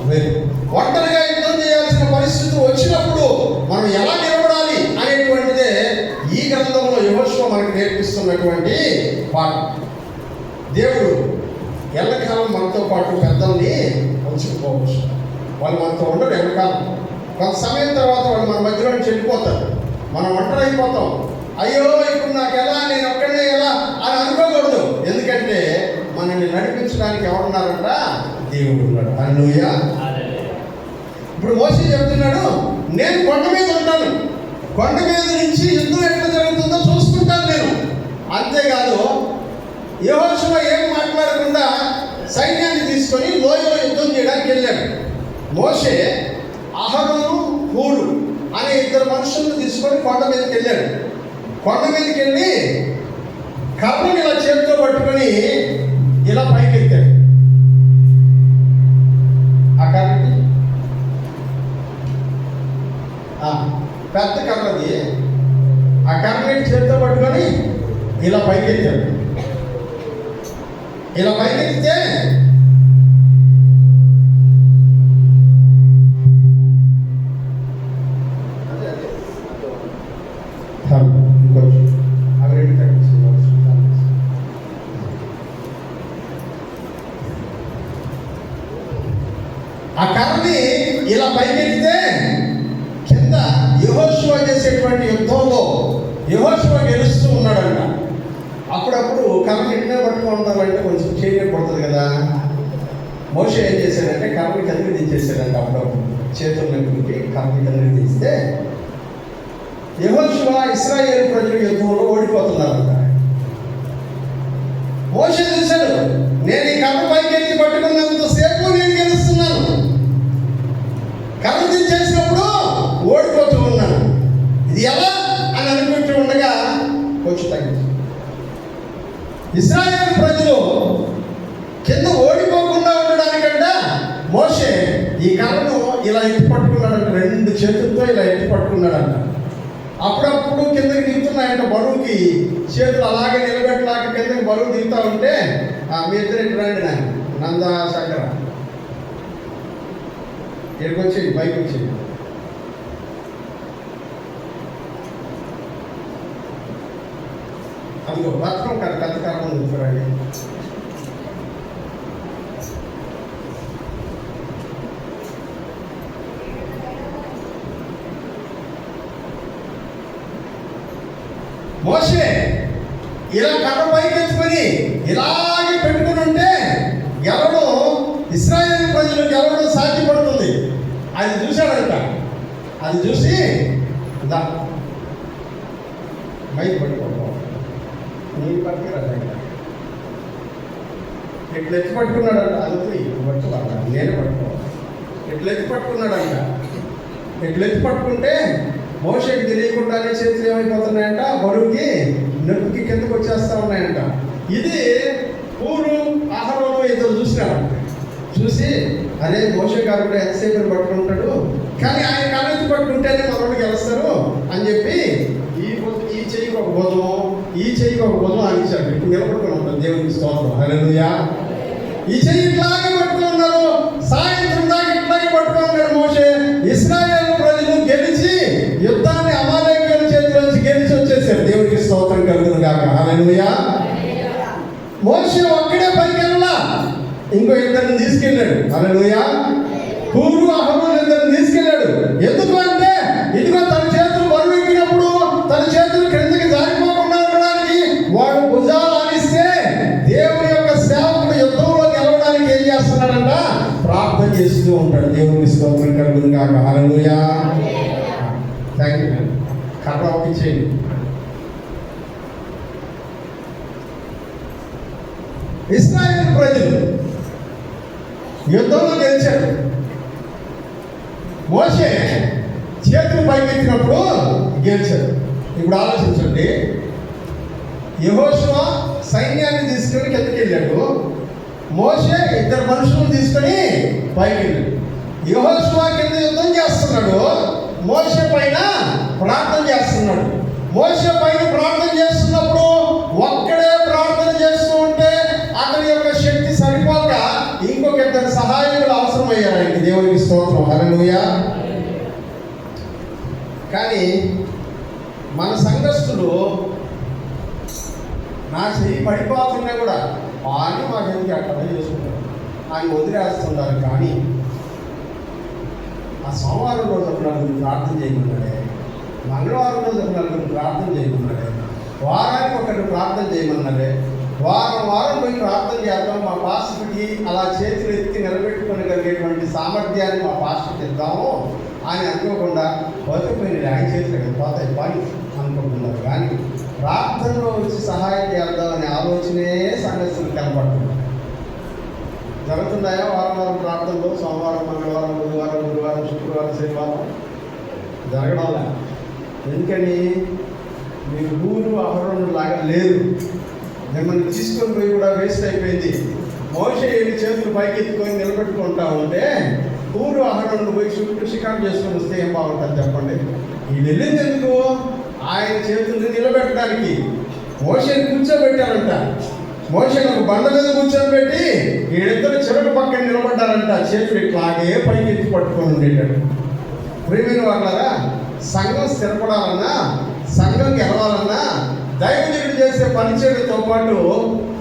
వేరు. ఒంటరిగా యుద్ధం చేయాల్సిన పరిస్థితులు వచ్చినప్పుడు మనం ఎలా నిలబడాలి అనేటువంటిదే ఈ గ్రంథంలో యెహోషువ మనకు నేర్పిస్తున్నటువంటి పాఠం. దేవుడు ఎల్లకాలం మనతో పాటు పెద్దల్ని ఉంచుకోవచ్చు. వాళ్ళు మనతో ఉండరు ఎల్లకాలం. కొంత సమయం తర్వాత వాళ్ళు మన మధ్యలో నుంచి వెళ్ళిపోతారు, మనం ఒంటరి అయిపోతాం. అయ్యో ఇప్పుడు నాకు ఎలా, నేను ఒక్కడే ఎలా అని అనుకోకూడదు. ఎందుకంటే మనల్ని నడిపించడానికి ఎవరున్నారంట? దేవుడు ఉన్నాడు. హల్లెలూయా. ఇప్పుడు మోషే చెప్తున్నాడు, నేను కొండ మీద ఉంటాను, కొండ మీద నుంచి యుద్ధం ఎట్లా జరుగుతుందో చూసుకుంటాను నేను. అంతేకాదు యెహోషువ ఏం మాట్లాడకుండా సైన్యాన్ని తీసుకొని లోయలో యుద్ధం చేయడానికి వెళ్ళాడు. మోషే అహరోను, హూరు అనే ఇద్దరు మనుషులను తీసుకొని కొండ మీదకి వెళ్ళాడు. కొండ మీదకి వెళ్ళి కర్రని ఇలా చేతితో పట్టుకొని ఇలా పైకి ఎత్తాడు. ఆ కర్రని పెద్ద కర్రది, ఆ కర్రని చేతితో పట్టుకొని ఇలా పైకి ఎత్తాడు. ఇలా పైకి ఎత్తితే ఆ కర్రని ఇలా పైకెత్తితే కింద యెహోషువ చేసేటువంటి యుద్ధంలో యెహోషువ గెలుస్తూ ఉన్నాడంట. అప్పుడప్పుడు కర్రని ఇట్లా పట్టుకుంటారంటే కొంచెం చేయనే పడుతుంది కదా. మోషే ఏం చేశాడంటే కర్రని కిందకి దించేసాడంట. అప్పుడప్పుడు చేతుల్లోకి కర్రని కిందకి దిస్తే యెహోషువ ఇశ్రాయేలు ప్రజల యుద్ధంలో ఓడిపోతున్నారంట. మోషే చూశాడు, నేను ఈ కర్ర పైకి ఎత్తి పట్టుకున్నంతసేపు నేను గెలుస్తున్నాను, కర్ర దించేసినప్పుడు ఓడిపోతూ ఉన్నాను, ఇది ఎలా అని అనుకుంటూ ఉండగా కొంచెం తగ్గింది. ఇశ్రాయేలు ప్రజలు కింద ఓడిపోకుండా ఉండడానికంట మోషే ఈ కర్రను ఇలా ఎత్తి పట్టుకున్నాడంట, రెండు చేతులతో ఇలా ఎత్తి పట్టుకున్నాడంట. అప్పుడప్పుడు కిందకి దిగుతున్నాయంట బరువుకి, చేతులు అలాగే నిలబెట్టలాగా కిందకి బరువు దిగుతూ ఉంటే మీ ఇద్దరు ఇటు రండి, నాకు నందా శంకర ఇక్కడికి వచ్చి బైక్ వచ్చి అదిగో రత్నం కథకారం చూపురండి. మోషే ఇలా కర్ర పైకి ఎత్తుకొని ఇలాగే పెట్టుకుని ఉంటే గెలవడం, ఇశ్రాయేలు ప్రజలు గెలవడం సాధ్యపడుతుంది. అది చూశాడంట. అది చూసి దా మైక్ పట్టుకోవడం నీకు పట్టుకురాదంట. ఇట్లా ఎత్తి పట్టుకున్నాడంట. అది పట్టుకోవాలి, నేనే పట్టుకోవాలి. ఇట్లా ఎత్తి పట్టుకున్నాడంట. ఇట్లా ఎత్తి పట్టుకుంటే మోషేకి తెలియకుండానే చేతులు ఏమైపోతున్నాయంట, బరువుకి నొప్పికి కిందకు వచ్చేస్తా ఉన్నాయంట. ఇది పూరు ఆహారంలో ఇద్దరు చూసినారంట. చూసి అరే మోషే గారు కూడా ఎంతసేపు పట్టుకుంటాడు, కానీ ఆయన కళ్ళెత్తి పట్టుకుంటేనే మనోడు గెలుస్తారు అని చెప్పి ఈ చెయ్యికి ఒక బోధం, ఈ చెయ్యికి ఒక బోధం ఆగించాడు. ఇప్పుడు నిలబడుకుని ఉంటాం. దేవునికి స్తోత్రం. హల్లెలూయా. ఈ చెయ్యి ఇట్లాగే పట్టుకుని ఉన్నారు. సాయంత్రం దాకా ఇట్లాగే పట్టుకుని ఉన్నాడు మోషే. ఇశ్రాయేలు ప్రజలు గెలిచి యుద్ధాన్ని అమాలేకీయుల చేతిలోంచి గెలిచి వచ్చేసారు. దేవునికి స్తోత్రం కలుగును గాక. హల్లెలూయా. మోషే ఒక్కడే పైకి వెళ్ళలా, ఇంకో ఇద్దరిని తీసుకెళ్ళాడు. హల్లెలూయా. హూరు అహరోను ఇద్దరిని తీసుకెళ్ళాడు. ఎందుకు అంటే ఇదిగో తన చేతులు బరువు ఎక్కినప్పుడు తన చేతులు క్రిందకి జారిపోకుండా ఉండడానికి వాడు భుజాలు ఆనిస్తే దేవుని యొక్క సేవకుడు యుద్ధంలో గెలవడానికి ఏం చేస్తున్నాడంట, ప్రార్థన చేస్తూ ఉంటాడు. దేవునికి స్తోత్రం కలుగును గాక. హల్లెలూయా. Thank you. కర్ర ఒప్పించేయండి. ఇశ్రాయేలు ప్రజలు యుద్ధంలో గెలిచారు. మోషే చేతులు పైకెత్తినప్పుడు గెలిచారు. ఇప్పుడు ఆలోచించండి. యెహోషువ సైన్యాన్ని తీసుకొని కిందకెళ్ళాడు. మోషే ఇద్దరు మనుషులను తీసుకొని పైకి వెళ్ళాడు. యెహోషువ కింద యుద్ధం చేస్తున్నాడు, మోషే పైన ప్రార్థన చేస్తున్నాడు. మోషే పైన ప్రార్థన చేస్తున్నప్పుడు ఒక్కడే ప్రార్థన చేస్తూ ఉంటే అతని యొక్క శక్తి సరిపోక ఇంకొక ఇద్దరు సహాయకులు అవసరమయ్యారు ఆయనకి. దేవునికి స్తోత్రం. హల్లెలూయా. కానీ మన సంఘస్థులు నా చెయ్యి పడిపోతున్నా కూడా అని మా చెయ్యికి అట్లా చేసుకుంటారు, ఆయన వదిలేస్తున్నారు. కానీ ఆ సోమవారం రోజు ఒక నలుగురు ప్రార్థన చేయమన్నాడే, మంగళవారం రోజు ఒక నలుగురు ప్రార్థన చేయమన్నాడే, వారానికి ఒకటి ప్రార్థన చేయమన్నాడే. వారం పోయి ప్రార్థన చేద్దాం, మా పాస్టర్కి అలా చేతులు ఎత్తి నిలబెట్టుకోగలిగేటువంటి సామర్థ్యాన్ని మా పాస్టర్కి ఇద్దాము అని అనుకోకుండా పోతే ఆయన చేతులు పోతాయి పని అనుకుంటున్నారు. కానీ ప్రార్థనలో వచ్చి సహాయం చేద్దామనే ఆలోచనే సంఘస్థులు కనపడుతుంది. జరుగుతున్నాయా వారం ప్రార్థనలు? సోమవారం, మంగళవారం, బుధవారం, గురువారం, శుక్రవారం, శనివారం జరగడం. ఎందుకని మీరు ఊరు అహరోను లాగా లేరు. మిమ్మల్ని తీసుకొని పోయి కూడా వేస్ట్ అయిపోయింది. మోషే వెళ్ళి చేతులు పైకి ఎత్తుకొని నిలబెట్టుకుంటా ఉంటే ఊరు అహరోను పోయి చుట్టూ షికారు చేసుకొని వస్తే ఏం బాగుంటుంది చెప్పండి? ఈ వెళ్ళింది ఎందుకు? ఆయన చేతుల్ని నిలబెట్టడానికి. మోషేని కూర్చోబెట్టారంట. మోషేని ఒక బండ మీద కూర్చోబెట్టి వీళ్ళిద్దరు చివరి పక్కన నిలబడ్డారంట. చేతులు ఇట్లాగే పైకి ఎత్తి పట్టుకొని ఉండేటాడు. ప్రియమైన వాళ్ళారా, సంఘం స్థిరపడాలన్నా, సంఘం గెలవాలన్నా దైవజనుడు చేసే పరిచర్యతో పాటు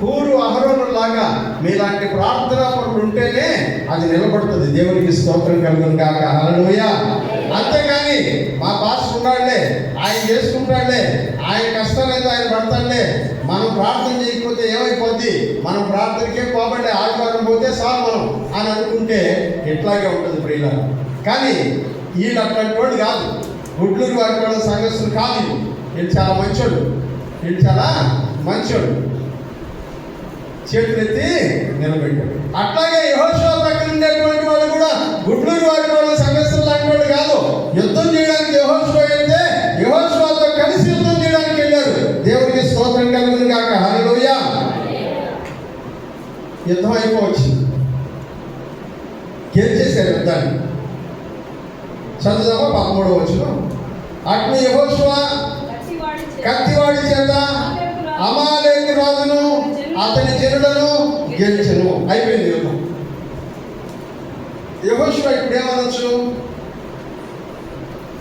హూరు అహరోను లాగా మీలాంటి ప్రార్థనా పనులు ఉంటేనే అది నిలబడుతుంది. దేవునికి స్తోత్రం కలుగును గాక. హల్లెలూయా. అంతేగాని మా పాస్టర్ ఉన్నాడులే, ఆయన చేసుకుంటాడులే, ఆయన కష్టం లేదు ఆయన పడతాడులే, మనం ప్రార్థన చేయకపోతే ఏమైపోద్ది, మనం ప్రార్థనకే పోబట్టే ఆదివారం పోతే చాలు మనం అని అనుకుంటే ఇట్లాగే ఉంటుంది ప్రియుల. కానీ వీళ్ళు అట్లాంటి వాడు కాదు. గుడ్లూరు వారి వాళ్ళ సంఘస్థులు కాదు. వీళ్ళు చాలా మంచోడు. వీళ్ళు చాలా మంచోడు. చేతులెత్తి నిలబెట్టాడు. అట్లాగే యెహోషువ దగ్గర ఉండేటువంటి వాళ్ళు కూడా గుడ్లూరు వారి వాళ్ళ సంఘస్థులు లాంటి వాళ్ళు కాదు. యుద్ధం చేయడానికి యెహోషువ వెళ్తే యెహోషువతో కలిసి యుద్ధం చేయడానికి వెళ్ళారు. దేవునికి స్తోత్రం కలుగును గాక. హల్లెలూయా. యుద్ధం అయిపోవచ్చు, గెలిచేశారు యుద్ధాన్ని. చదువుదామా 13వ వచనం. అట్లు యెహోషువ కత్తివాడి చేత అమాలేకు రాజును అతని జనులను గెలిచెను. అయిపోయింది యుద్ధం. యెహోషువ ఇప్పుడు ఏమనొచ్చు?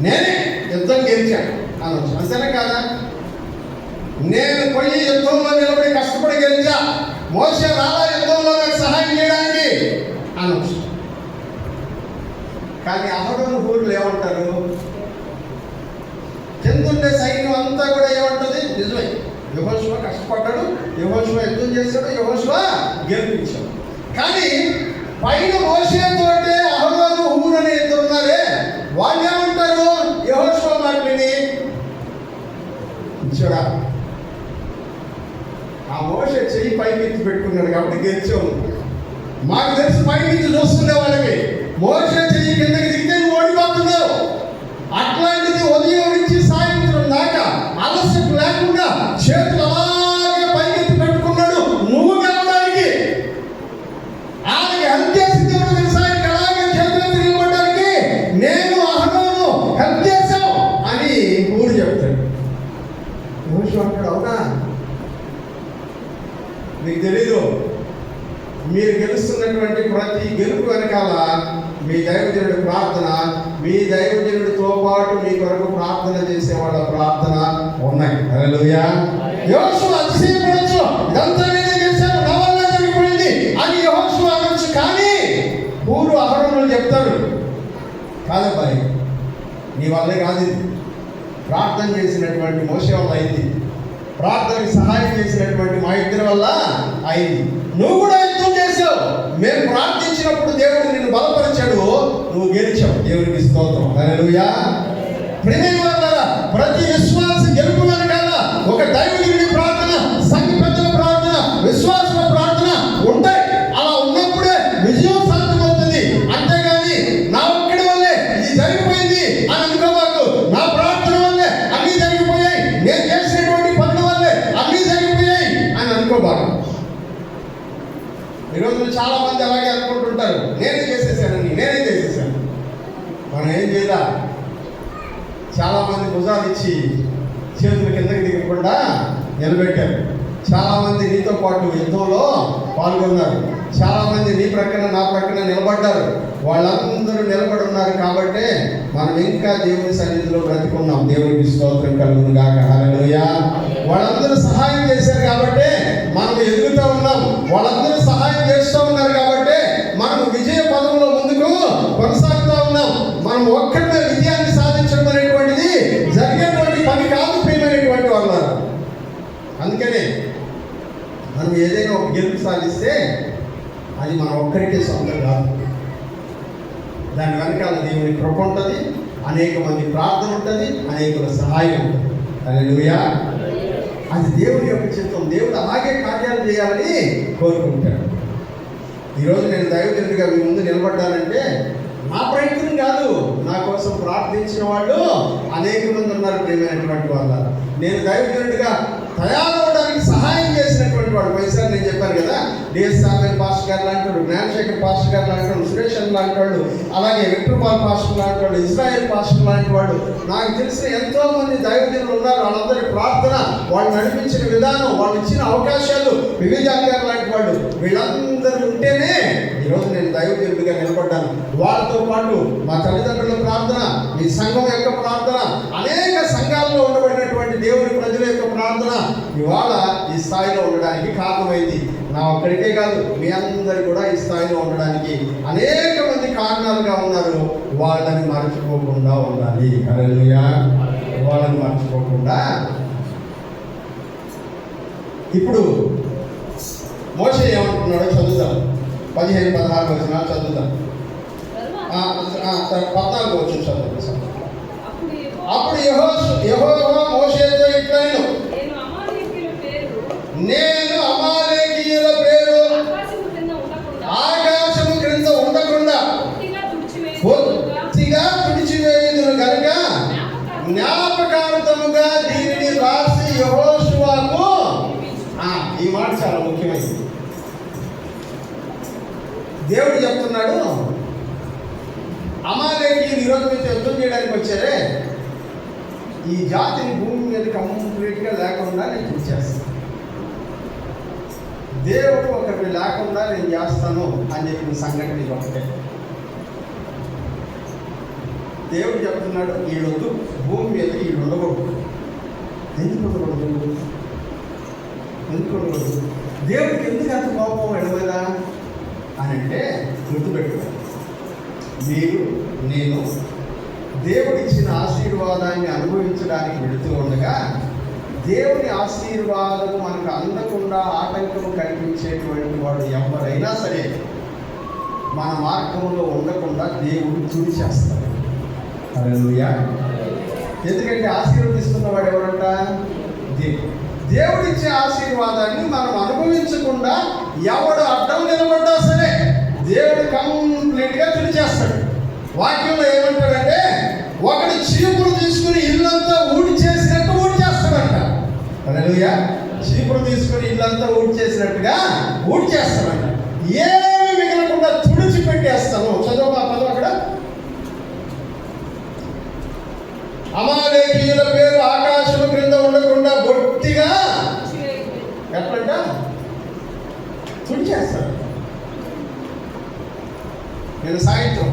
నేనే యుద్ధం గెలిచాను అనొచ్చు. అంతేనా కాదా? నేను పోయి యుద్ధంలో నిలబడి కష్టపడి గెలిచా, మోసే రాలా యుద్ధంలో నాకు సహాయం చేయడానికి అనొచ్చు. కానీ అహరోను ఊర్లు ఏమంటారు? కిందుండే సైన్యం అంతా కూడా ఏమంటది? నిజమే, యెహోషువ కష్టపడ్డాడు, యెహోషువ యుద్ధం చేశాడు, యెహోషువ గెలిపించాడు. కానీ పైన మోసేతోటే అహరోను ఊరు అనే ఇద్దరు ఉన్నారే, వాళ్ళు ఏమంటారు? యెహోషువ మాటని చూడా, ఆ మోసే చెయ్యి పైకి ఎత్తి పెట్టుకున్నాడు కాబట్టి గెలిచావు. మాకు తెలిసి పైకి నుంచి చూస్తుండే వాళ్ళకి మోసే చెయ్యి కిందకి దిగితే నువ్వు ఓడిపోతున్నావు. అట్లాంటిది ఉదయం నుంచి సాయంత్రం దాకా అలసట లేకుండా చేతులు అలాగే పైకెత్తి పెట్టుకున్నాడు నువ్వు గెలవడానికి. ఆయనకి హెల్ప్ చేసి దేవుడు తెలుసా, అలాగే చేతులు నిలబడడానికి నేను అహరోను హెల్ప్ చేశావు అని ఊరు చెప్తాడు. యెహోషువ అంటాడు, అవునా? మీకు తెలీదు, మీరు గెలుస్తున్నటువంటి ప్రతి గెలుపు వెనకాల మీ దైవజనుడి ప్రార్థన, మీ దైవజనుడితో పాటు మీ కొరకు ప్రార్థన చేసే వాళ్ళ ప్రార్థన ఉన్నాయి. హల్లెలూయా. యెహోషువ అతిశయపడొచ్చు, ఇదంతా నేనే చేశాను, నా వల్ల జరిగిపోయింది అని యెహోషువ అనొచ్చు. కానీ ఊరు అహరోను చెప్తాడు, కాదబ్బాయి, నీ వల్లే కాదు, ఇది ప్రార్థన చేసినటువంటి మోసే వల్ల అయింది, ప్రార్థనకి సహాయం చేసినటువంటి మా ఇద్దరి వల్ల అయింది. నువ్వు కూడా యుద్ధం చేసావు, మేము ప్రార్థించినప్పుడు దేవుడు నిన్ను బలపరిచాడు, నువ్వు గెలిచావు. దేవునికి స్తోత్రం. హల్లెలూయా. ప్రియమైనవారా, ప్రతి విశ్వాస గెలుపు వెనకాల ఒక దైవజనుడి ప్రార్థన, సంఘ పెద్దల ప్రార్థన, విశ్వాసుల ప్రార్థన ఉంటాయి. అలా ఉన్నప్పుడే విజయం సాధ్యమవుతుంది. అంతేగాని నా ఒక్కడి వల్లే ఇది జరిగిపోయింది అని అనుకోవాకు. నా ప్రార్థన వల్లే అన్నీ జరిగిపోయాయి, నేను చేసినటువంటి పనుల వల్లే అన్నీ జరిగిపోయాయి అని అనుకోబాకు. ఈరోజు చాలా మంది అలాగే అనుకుంటుంటారు, నేనే చేసేసానని, నేనే చేసేసాను. మనం ఏం చేయాల? చాలా మంది భుజాలు ఇచ్చి చేతుల కిందకి దిగకుండా నిలబెట్టారు. చాలా మంది నీతో పాటు యుద్ధంలో పాల్గొన్నారు. చాలా మంది నీ ప్రక్కన నా ప్రక్కన నిలబడ్డారు. వాళ్ళందరూ నిలబడి ఉన్నారు కాబట్టి మనం ఇంకా దేవుని సన్నిధిలో బ్రతికున్నాం. దేవునికి స్తోత్రం కలుగును గాక. హల్లెలూయా. వాళ్ళందరూ సహాయం చేశారు కాబట్టి మనం ఎదుగుతూ ఉన్నాం. వాళ్ళందరూ సహాయం చేస్తూ ఉన్నారు కాబట్టి మనం విజయ పదంలో ముందుకు కొనసాగుతూ ఉన్నాం. మనం ఒక్కడే విజయాన్ని సాధించడం అనేటువంటిది జరిగేటువంటి పని కాదు ప్రియమైనటువంటి వాళ్ళు. అందుకనే మనం ఏదైనా ఒక గెలుపు సాధిస్తే అది మన ఒక్కరికే సొంతం కాదు. దాని వెనకాల దేవుని కృప ఉంటుంది, అనేక మంది ప్రార్థన ఉంటుంది, అనేకుల సహాయం ఉంటుంది. హల్లెలూయా. అది దేవుని యొక్క చిత్తం. దేవుడు అలాగే కార్యాలు చేయాలని కోరుకుంటాడు. ఈరోజు నేను దైవజనుడిగా మీ ముందు నిలబడ్డానంటే నా ప్రయత్నం కాదు, నా కోసం ప్రార్థించిన వాళ్ళు అనేక మంది ఉన్నారు ప్రియమైనటువంటి వాళ్ళ. నేను దైవజనుడిగా తయారవడానికి సహాయం చేసినటువంటి వాడు. వైఎస్ఆర్ నేను చెప్పాను కదా, డిఎస్ సామెల్ పాస్టర్ గారు లాంటి వాడు, జ్ఞానశేఖర్ పాస్టర్ గారు లాంటి వాడు, సురేష్ లాంటి వాడు, అలాగే విక్రపాల్ పాస్టర్ లాంటి వాడు, ఇజ్రాయెల్ పాస్టర్ లాంటి వాడు, నాకు తెలిసిన ఎంతో మంది దైవజనులు ఉన్నారు. వాళ్ళందరి ప్రార్థన, వాళ్ళు నడిపించిన విధానం, వాళ్ళు ఇచ్చిన అవకాశాలు, వివిధాంగ్ గారు లాంటి వాడు, వీళ్ళందరూ ఉంటేనే ఈరోజు నేను దైవజనుడిగా నిలబడ్డాను. వాళ్ళతో పాటు మా తల్లిదండ్రుల ప్రార్థన, మీ సంఘం యొక్క ప్రార్థన, అనేక సంఘాల్లో ఉండబడినటువంటి దేవుని ప్రజల యొక్క ప్రార్థన ఇవాళ ఈ స్థాయిలో ఉండడానికి కారణమైంది. నా ఒక్కడికే కాదు, మీ అందరు కూడా ఈ స్థాయిలో ఉండడానికి అనేక మంది కారణాలుగా ఉన్నారు. వాళ్ళని మర్చిపోకుండా ఉండాలి. హల్లెలూయా. వాళ్ళని మర్చిపోకుండా. ఇప్పుడు మోషే ఏమంటున్నాడో చదువుతాం. 15-16 వచనాలు చదువుతాం. 14 వచనం చదువుతాం. అప్పుడు యెహోవా మోషేతో ఇట్లనెను, నేను అమాలేకీయుల పేరు ఆకాశము క్రింద ఉండకుండా పూర్తిగా తుడిచివేయుదును కనుక జ్ఞాపకార్థముగా దీనిని రాసి యెహోషువకు. ఈ మాట చాలా ముఖ్యమైనది. దేవుడు చెప్తున్నాడు, అమాలేకీయులు ఈరోజు మీద యుద్ధం చేయడానికి వచ్చారే, ఈ జాతిని భూమి మీద కంప్లీట్గా లేకుండా నేను చూసేస్తాను. దేవుడు ఒకరిని లేకుండా నేను చేస్తాను అని చెప్పిన సంఘటన ఒకటే. దేవుడు చెప్తున్నాడు, వీళ్ళొద్దు, భూమి మీద వీళ్ళు ఉండకూడదు. ఎందుకు ఉండకూడదు? ఎందుకు ఉండకూడదు? దేవుడికి ఎందుకు అంత కోపం ఎడమదా అని అంటే గుర్తుపెట్టుకోవాలి. మీరు నేను దేవుడిచ్చిన ఆశీర్వాదాన్ని అనుభవించడానికి వెళుతూ ఉండగా దేవుని ఆశీర్వాదం మనకు అందకుండా ఆటంకం కల్పించేటువంటి వాడు ఎవరైనా సరే మన మార్గంలో ఉండకుండా దేవుడు తుడిచేస్తాడు. హల్లెలూయా. ఎందుకంటే ఆశీర్వదిస్తున్న వాడు ఎవరంట? దేవుడు. దేవుడిచ్చే ఆశీర్వాదాన్ని మనం అనుభవించకుండా ఎవడు అడ్డం నిలబడ్డా సరే దేవుడు కంప్లీట్గా తుడిచేస్తాడు. వాక్యంలో ఏమంటాడంటే ఒకడు చీపురు తీసుకుని ఇల్లంతా ఊడి చేసినట్టు ఊడి చేస్తాడంట. హల్లెలూయా. చీపురు తీసుకుని ఇల్లంతా ఊడి చేసినట్టుగా ఊడి చేస్తాడంట. ఏమి మిగలకుండా తుడిచిపెట్టేస్తాను. చదువు ఆ పదం అక్కడ. అమాలేకీయుల పేరు ఆకాశం క్రింద ఉండకుండా బొట్టిగా ఎట్లంట తుడిచేస్తాడు. నేను సాయంత్రం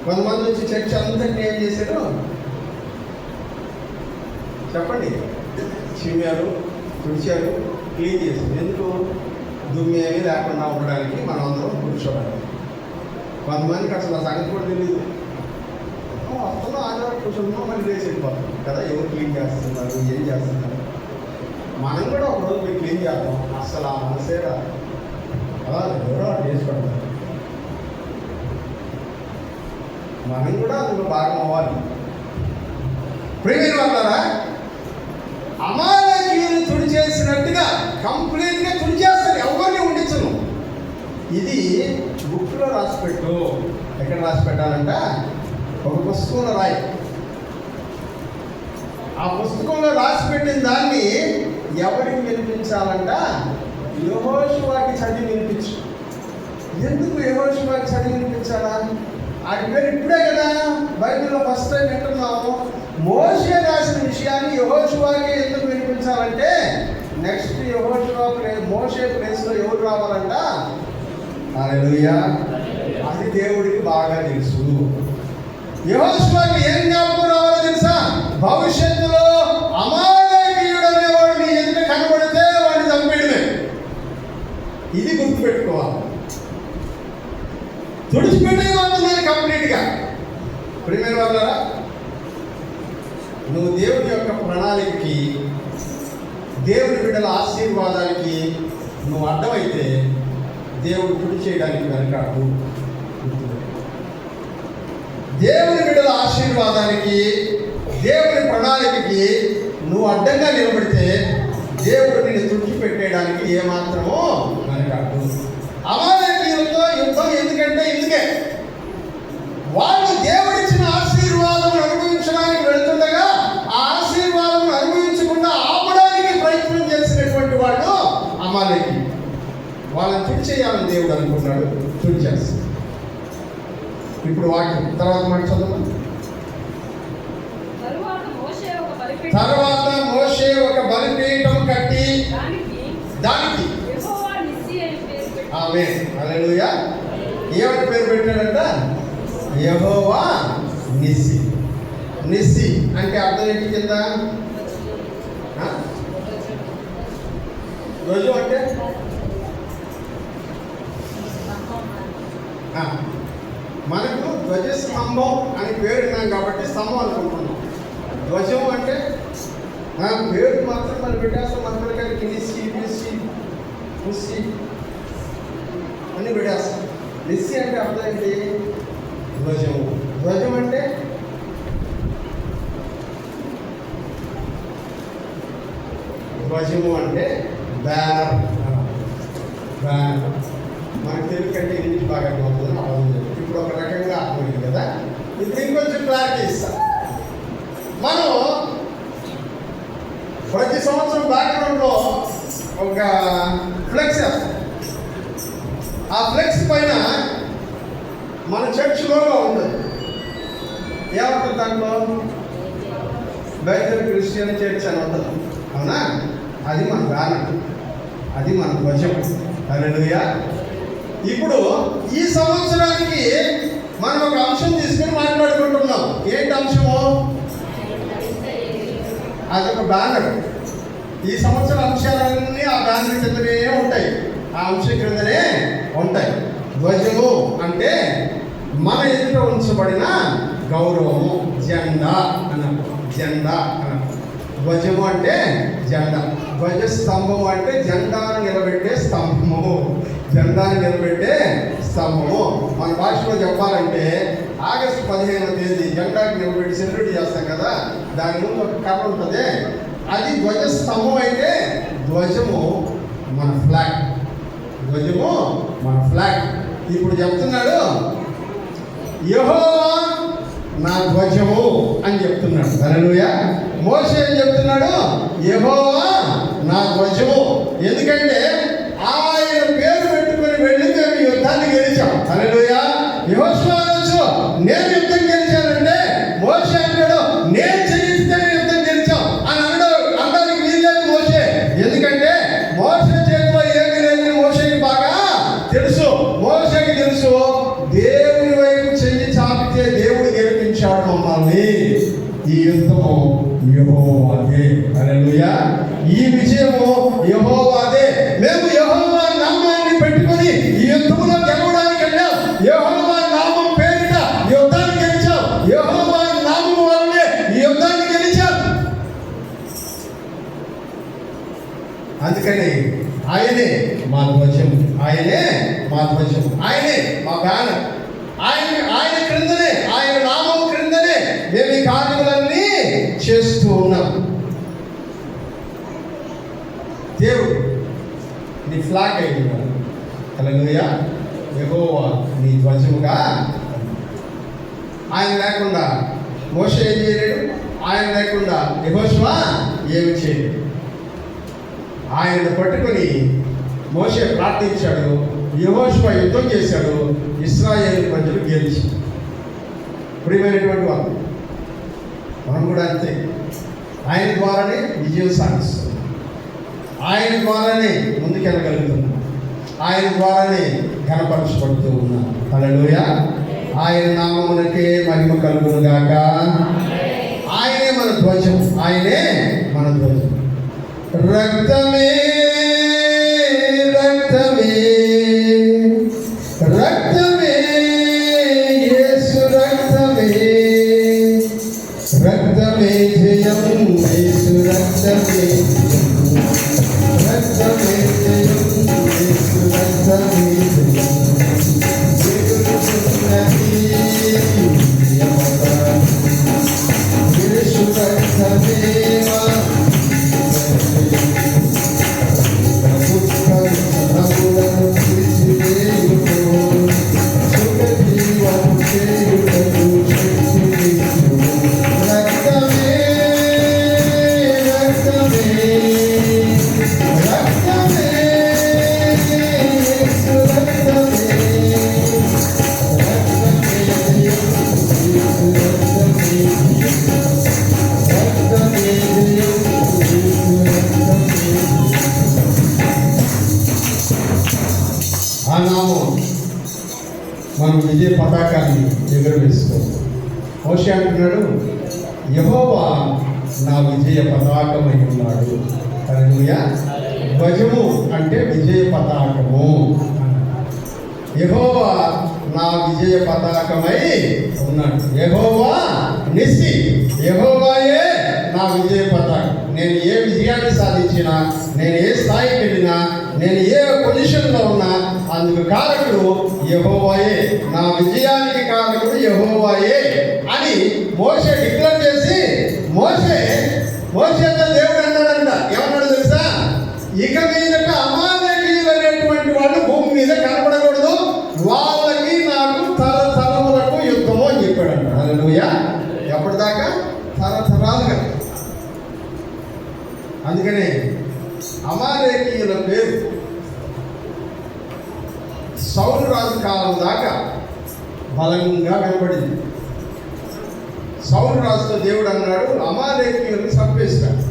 కొంతమంది వచ్చి చర్చ్ అంతటి ఏం చేశారు చెప్పండి? చిమ్మారు, తుడిచారు, క్లీన్ చేశారు. ఎందుకు? దుమ్మేమి లేకుండా ఉండడానికి, మనం అందరం కూర్చోడానికి. కొంతమందికి అసలు ఆ సంగతి కూడా తెలియదు. వస్తున్నాం ఆదివారం కూర్చుంటున్నాం, మళ్ళీ లేచి వెళ్ళిపోతాం కదా. ఎవరు క్లీన్ చేస్తున్నారు, ఏం చేస్తున్నారు? మనం కూడా ఒకరోజు మీరు క్లీన్ చేద్దాం. అసలు ఆ మనసే రాదు అలా ఎవరో చేసుకోవడం. మనం కూడా అందులో భాగం అవ్వాలి. ప్రియమైన వాళ్ళారా, అమాలేకీయులు తుడిచేసినట్టుగా కంప్లీట్గా తుడిచేస్తారు. ఎవరిని ఉండించను. ఇది బుక్లో రాసిపెట్టు. ఎక్కడ రాసి పెట్టాలంట? ఒక పుస్తకంలో రాయి. ఆ పుస్తకంలో రాసి పెట్టిన దాన్ని ఎవరికి వినిపించాలంట? యెహోషువకి చదివి వినిపించు. ఎందుకు యెహోషువకి చదివి వినిపించాలా? ఆయన పేరు ఇప్పుడే కదా బైబిల్లో ఫస్ట్ టైం వింటున్నాము. మోషే రాసిన విషయాన్ని యెహోషువకి ఎందుకు వినిపించాలంటే నెక్స్ట్ మోషే ప్లేస్లో ఎవరు రావాలంట? హల్లెలూయా. అది దేవుడికి బాగా తెలుసు. యెహోషువకి ఏం జ్ఞాపకం రావాలో తెలుసా? భవిష్యత్తులో అమాలేకీయుడు అనేవాడు నీ ఎదుట కనబడితే వాడిని చంపేయడమే. ఇది గుర్తుపెట్టుకోవాలి. తుడిచిపెట్టేవాడున్నాను కంప్లీట్గా. ప్రియమైన వాళ్ళారా, నువ్వు దేవుడి యొక్క ప్రణాళికకి, దేవుడి బిడ్డల ఆశీర్వాదానికి నువ్వు అడ్డమైతే దేవుడు తుడి చేయడానికి వెనకాడు. దేవుని బిడ్డల ఆశీర్వాదానికి, దేవుని ప్రణాళికకి నువ్వు అడ్డంగా నిలబడితే దేవుడు నిన్ను తుడిచిపెట్టేయడానికి ఏమాత్రమో వెనకాడు. అమాలేకీయులతో యుద్ధం ఎందుకంటే ఇందుకే వాళ్ళు దేవుడిచ్చిన ఆశీర్వాదం అనుభవించడానికి వెళ్తుండగా ఆ ఆశీర్వాదం అనుభవించకుండా ఆపడానికి ప్రయత్నం చేసినటువంటి వాళ్ళు అమాలేకీయులు. వాళ్ళని తుడిచేయాలని దేవుడు అనుకున్నాడు, తుడిచేస్తాడు. ఇప్పుడు వాక్యం తర్వాత మాట చదువు. తర్వాత మోషే ఒక బలిపీఠం కట్టి దానికి ఆమేన్ హల్లెలూయా ఏమని పేరు పెట్టాడంట? యెహోవా నిస్సి. నిస్సి అంటే అర్థం ఏంటి కింద? రోజు అంటే మనకు ధ్వజస్తంభం అని పేరు విన్నాం కాబట్టి స్తంభం అనుకుంటున్నాం. ధ్వజం అంటే పేరు మాత్రం మనం పెట్టేస్తాం. మనకి నిస్సి నిస్సి నిస్సి అని పెట్టేస్తాం. నిస్సి అంటే అర్థం ఏంటి? ధ్వజము. ధ్వజం అంటే ధ్వజము అంటే బ్యానర్. బ్యానర్ మనకు తెలుగు కంటే ఇంగ్లీష్ బాగా అర్థమవుతుంది. ఇప్పుడు ఒక రకంగా అర్థమైంది కదా. ఇప్పుడు ఇంకొంచెం క్లారిటీ ఇస్తాం. మనం ప్రతి సంవత్సరం బ్యాక్గ్రౌండ్లో ఒక ఫ్లెక్స్ వేస్తాం. ఆ ఫ్లెక్స్ పైన మన చర్చ్ లోగో ఉంటుంది. ఏమంటుంది దాంట్లో? బైబిల్ క్రిస్టియన్ చర్చ్ అని ఉంటుంది. అవునా? అది మన బ్యానర్, అది మన ధ్వజం. హల్లెలూయా. ఇప్పుడు ఈ సంవత్సరానికి మనం ఒక అంశం తీసుకుని మాట్లాడుకుంటున్నాం. ఏంటి అంశము? అదొక బ్యానర్. ఈ సంవత్సరం అంశాలన్నీ ఆ బ్యానర్ కిందనే ఉంటాయి, ఆ అంశం క్రిందనే ఉంటాయి. ధ్వజము అంటే మన ఎదుట ఉంచబడిన గౌరవము, జెండా అన్నట్టు. జెండా అన్నట్టు. ధ్వజము అంటే జెండా. ధ్వజ స్తంభము అంటే జెండాను నిలబెట్టే స్తంభము. జెండాను నిలబెట్టే స్తంభము. మన భాషలో చెప్పాలంటే ఆగస్టు 15వ తేదీ జెండాకి నిలబెట్టి సెలబ్రేట్ చేస్తాం కదా, దాని ముందు ఒక కర్ర ఉంటుంది, అది ధ్వజ స్తంభం. అయితే ధ్వజము మన ఫ్లాగ్. ధ్వజము మన ఫ్లాగ్. ఇప్పుడు చెప్తున్నాడు యెహోవా నా ధ్వజము అని చెప్తున్నాడు. హల్లెలూయా. మోషే ఏం చెప్తున్నాడు? యెహోవా నా ధ్వజము. ఎందుకంటే ఆయన పేరు పెట్టుకుని వెళ్ళి మేము యుద్ధాన్ని గెలిచాం. హల్లెలూయా. యెహోషువ అనొచ్చు నేను యుద్ధం గెలిచానంటే, మోషే అంటాడు నేను చెల్లిస్తే యుద్ధం గెలిచాం అని అనడానికి వీల్లేదు మోషే. ఎందుకంటే మోషే చేతిలో ఏమి లేదని మోషేకి బాగా తెలుసు. మోషేకి తెలుసు దేవుని వైపు చెయ్యి చాపితే దేవుడు గెలిపించాడు మమ్మల్ని. ఈ యుద్ధము యెహోవాదే. హల్లెలూయా. ఈ విజయము యెహోవాదే. మేము యెహోవా నామాన్ని పెట్టుకొని ఈ యుద్ధంలో గెలవడానికి వెళ్ళాం. యెహోవా నామం పేరిట యుద్ధాన్ని గెలిచాం. యెహోవా నామం వల్లనే ఈ యుద్ధాన్ని గెలిచాం. అందుకని ఆయనే మా ధ్వజం, ఆయనే మా ధ్వజం, ఆయనే మా బ్యానర్. ఆయన క్రిందనే, ఆయన నామం క్రిందనే మేము ఈ కార్యములన్నీ చేస్తూ ఉన్నాం. దేవుడు నీ ఫ్లాగ్ అయినాడు. హల్లెలూయా. యెహోవా నీ ధ్వజముగా. ఆయన లేకుండా మోషే ఏం చేయలేడు, ఆయన లేకుండా యెహోషువ ఏమి చేయలేడు. ఆయనను పట్టుకొని మోషే ప్రార్థించాడు, యెహోషువ యుద్ధం చేశాడు, ఇశ్రాయేలు ప్రజలు గెలిచి. ప్రియమైనటువంటి వాళ్ళు మనం కూడా అంతే. ఆయన ద్వారానే విజయం సాధిస్తాం, ఆయన ద్వారానే ముందుకెళ్ళగలుగుతున్నాం, ఆయన ద్వారానే ఘనపరచబడుతూ ఉన్నాం. హల్లెలూయా. ఆయన నామమునకే మహిమ కలుగును గాక. ఆయనే మన ధ్వజం, ఆయనే మన ధ్వజం. రక్తమే రక్తమే రక్తమే యేసు రక్తమే, రక్తమే జయం యేసు రక్తమే, రక్తమే జయం యేసు రక్తమే జయం. యేసు రక్తమే ఆ నామం మనం విజయ పతాకాన్ని ఎగురవేస్తాం. మోషే అంటున్నాడు యెహోవా నా విజయ పతాకమై ఉన్నాడు. హల్లెలూయా. ధ్వజము అంటే విజయ పతాకము. యెహోవా నా విజయ పతాకమై ఉన్నాడు. యెహోవా నిస్సి, యెహోవాయే నా విజయ పతాకం. నేను ఏ విజయాన్ని సాధించినా, నేను ఏ స్థాయికి వెళ్ళినా, నేను ఏ పొజిషన్లో ఉన్నా అందుకు కారకుడు యెహోవాయే. నా విజయానికి కారకుడు యెహోవాయే అని మోషే డిక్లేర్ చేసి, మోషేతో దేవుడు అన్నాడంట. ఏమన్నాడు తెలుసా? ఇక మీదట అమాలేకీయులు అనేటువంటి వాళ్ళు భూమి మీద కనపడకూడదు, వాళ్ళకి నాకు తరతరములకు యుద్ధము అని చెప్పాడంట. హల్లెలూయా. ఎప్పటిదాకా? తరతరాలుగా. అందుకనే అమాలేకీయుల పేరు సౌలు రాజు కాలం దాకా బలంగా కనబడింది. సౌలు రాజుతో దేవుడు అన్నాడు అమాలేకీయులను చంపేస్తాడు.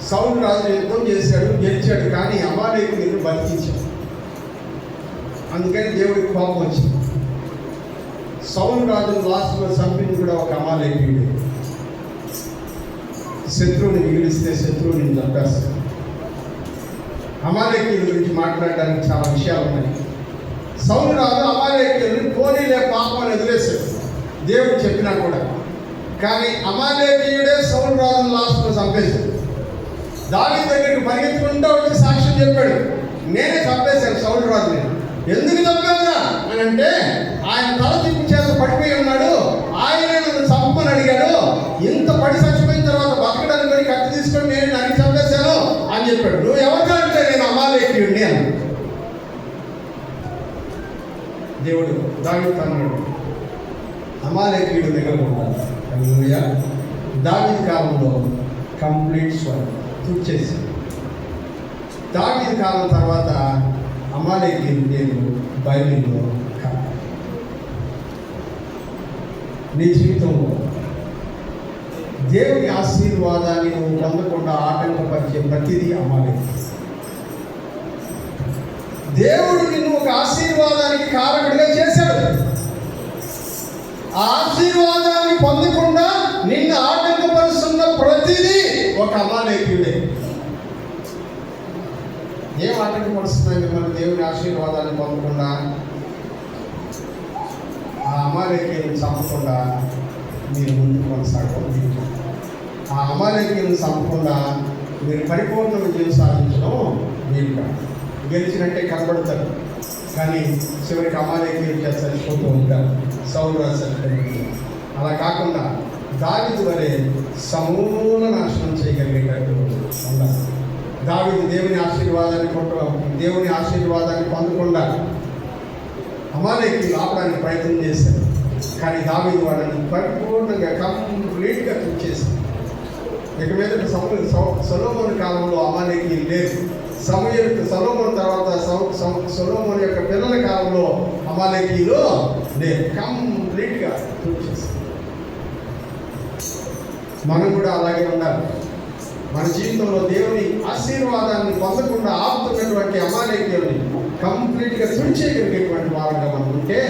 సౌలు రాజు యుద్ధం చేశాడు, గెలిచాడు, కానీ అమాలేకీయులను బతికించాడు. అందుకని దేవుడికి కోపం వచ్చింది. సౌలు రాజును లాస్ట్లో చంపింది కూడా ఒక అమాలేకీయుడే. శత్రువుని మిగిలిస్తే శత్రువుని చంపేస్తాడు. అమాలేకీయుల గురించి మాట్లాడడానికి చాలా విషయాలు ఉన్నాయి. సౌలు రాజు అమాలేకీయుల్ని పోనీలే పాపం అని వదిలేశాడు దేవుడు చెప్పినా కూడా. కానీ అమాలేకీయుడే సౌలు రాజును లాస్ట్లో చంపేశాడు. దావీదు దగ్గరికి పరిగెత్తుకుంటూ వచ్చి సాక్ష్యం చెప్పాడు, నేనే చంపేశాను సౌలు రాజుని. ఎందుకు చంపావురా అని అంటే, ఆయన తల తిప్పి చేత పడిపోయి ఉన్నాడు, ఆయనే నన్ను చంపమని అడిగాడు, ఇంత పడి చచ్చిపోయిన తర్వాత బతకడానికి పోయి కత్తి తీసుకొని నేను నన్ను చంపేశాను అని చెప్పాడు. నువ్వు ఎవరికంటే నేను అమాలేకీయుడిని అన్నాడు. దేవుడు దావీదు అన్నాడు, అమాలేకీయుడు మిగలకుండా. దావీదు కాలంలో కంప్లీట్ స్వర్గం తుడిచేసి, దావీదు కాలం తర్వాత అమాలేకీయుడు నేను బైబిల్లో కాదు. నీ జీవితంలో దేవుని ఆశీర్వాదాన్ని నువ్వు పొందకుండా ఆటంకపరిచే ప్రతిదీ అమాలేకీయుడు. దేవుడు నిన్ను ఒక ఆశీర్వాదానికి కారకుడిగా చేశాడు. ఆ ఆశీర్వాదాన్ని పొందకుండా నిన్ను ఆటంకపరుస్తున్న ప్రతిదీ ఒక అమాలేకీయుడే. ఏం ఆటంకపరుస్తున్నాయి మిమ్మల్ని దేవుని ఆశీర్వాదాన్ని పొందకుండా? ఆ అమాలేకీయులను చంపకుండా మీరు ముందుకు కొనసాగడం, ఆ అమాలేకీయులను చంపకుండా మీరు పరిపూర్ణ విజయం సాధించడం వీలు కాదు. గెలిచినట్టే కనబడతారు, కానీ చివరికి అమాలేకీయులు చచ్చిపోతూ ఉంటారు. సౌలు రాజు చచ్చిపోతూ. అలా కాకుండా దావీదు వలె సమూల నాశనం చేయగలిగేటట్టు ఉండాలి. దావీదు దేవుని ఆశీర్వాదాన్ని పొందకుండా అమాలేకీయులు ఆపడానికి ప్రయత్నం చేశారు. కానీ దావీదు వాళ్ళని పరిపూర్ణంగా కంప్లీట్గా చేశారు. ఇక మీద సొలొమోను కాలంలో అమాలేకీయులు లేరు. సొలొమోను తర్వాత సొలొమోను యొక్క పిల్లల కాలంలో అమాలేకీయులు లేరు. కంప్లీట్గా చేశారు. మనం కూడా అలాగే ఉండాలి. మన జీవితంలో దేవుని ఆశీర్వాదాన్ని పొందకుండా ఆపుతున్నటువంటి అమాలేకీయుల్ని కంప్లీట్గా తుడిచేయగలిగేటువంటి వారంగా మనం ఉంటే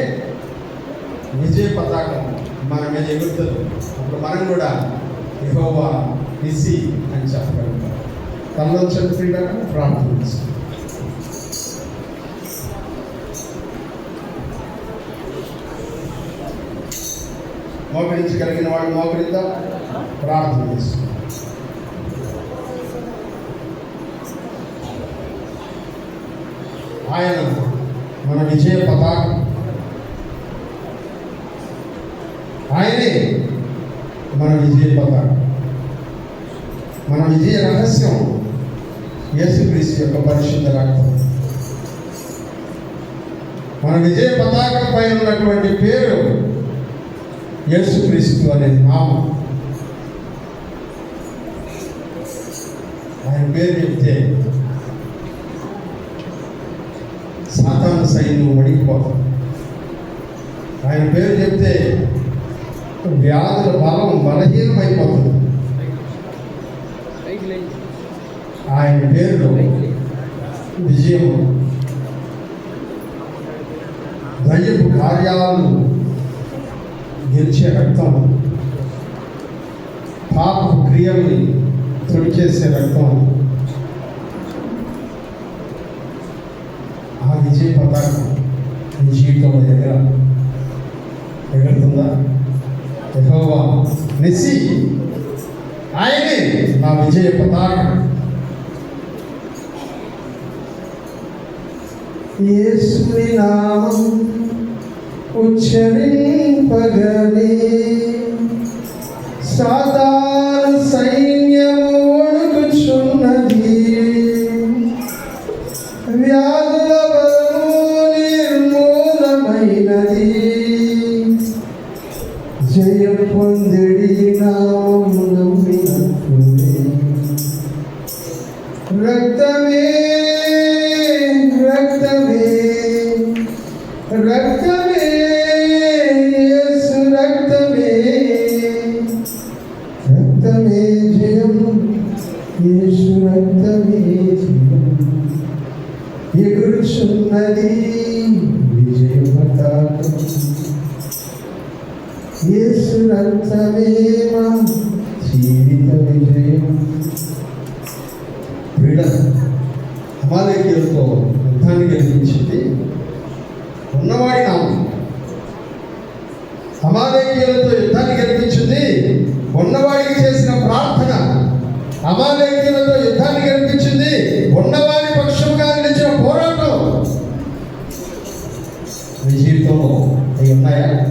విజయ పతాకం మన మీద ఎగురుతుంది. అప్పుడు మనం కూడా యెహోవా నిస్సి అని చెప్పగలుగుతాం. తనలో చెప్పుకుంటా ప్రార్థన. మోకరించగలిగిన వాడు మోకరిద్దాం, ప్రార్థన చేస్తాం. ఆయన మన విజయ పతాకం, ఆయనే మన విజయ పతాకం. మన విజయ రహస్యం యేసుక్రీస్తు యొక్క పరిశుద్ధ రక్తం. మన విజయ పతాకం పైన ఉన్నటువంటి పేరు యేసుక్రీస్తు అనే నామం. ఆయన పేరు చెప్తే సాతాను సైన్యం వణికిపోతాం. ఆయన పేరు చెప్తే వ్యాధుల బలహీనమైపోతుంది. ఆయన పేరులో విజయం, దయ్యపు కార్యాలను గెలిచే రక్తం, పాప క్రియల్ని తుడిచేసే రక్తం. ఆ విజయ పతాకం మీ జీవితంలో ఎగురుతుందా? యెహోవా నిస్సి, ఆయనే నా విజయ పతాకం. యేసుని నామం ఉచ్చరింపగనే సాతాను సైన్యము వణుకుచున్నది. వ్యాధుల బలము నిర్మూలమైనది. జయం పొందిడి నామము నమ్మినప్పుడే. రక్తమే రక్తమే రక్తమే యేసు రక్తమే. రక్తమే జయం, యేసు రక్తమే జయం. ఎగురుచున్నది విజయ పతాకం. యేసు రక్తమే మా జీవిత విజయం. వీడ అమాలేకీయులతో యుద్ధాన్ని గెలిపించింది ఉన్నవాడి నామం. అమాలేకీయులతో యుద్ధాన్ని గెలిపించింది ఉన్నవాడికి చేసిన ప్రార్థన. అమాలేకీయులతో యుద్ధాన్ని గెలిపించింది ఉన్నవాడి పక్షంగా నిలిచిన పోరాటం. మీ జీవితంలో అవి ఉన్నాయా?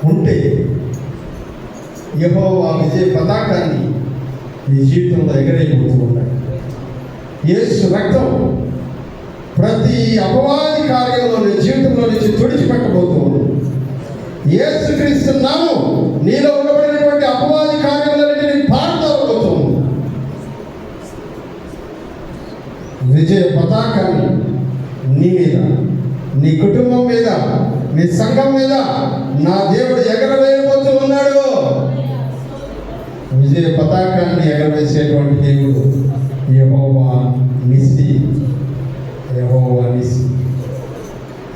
ఉంటే యెహోవా విజయ పతాకాన్ని మీ జీవితంలో ఎగరేయబోతూ ఉంటాయి. యేసు రక్తం ప్రతి అపవాది కార్యంలో నీ జీవితంలో నుంచి తుడిచిపెట్టబోతూ ఉంది. యేసుక్రీస్తు నామం నీలో ఉండబడినటువంటి అపవాది కార్యములన్నిటినీ పారదోలబోతుంది. విజయ పతాకాన్ని నీ మీద, నీ కుటుంబం మీద, నీ సంఘం మీద నా దేవుడు ఎగరవేయబోతూ ఉన్నాడు. విజయ పతాకాన్ని ఎగరవేసేటువంటి దేవుడు యెహోవా నిసి. యెహోవా నిసి.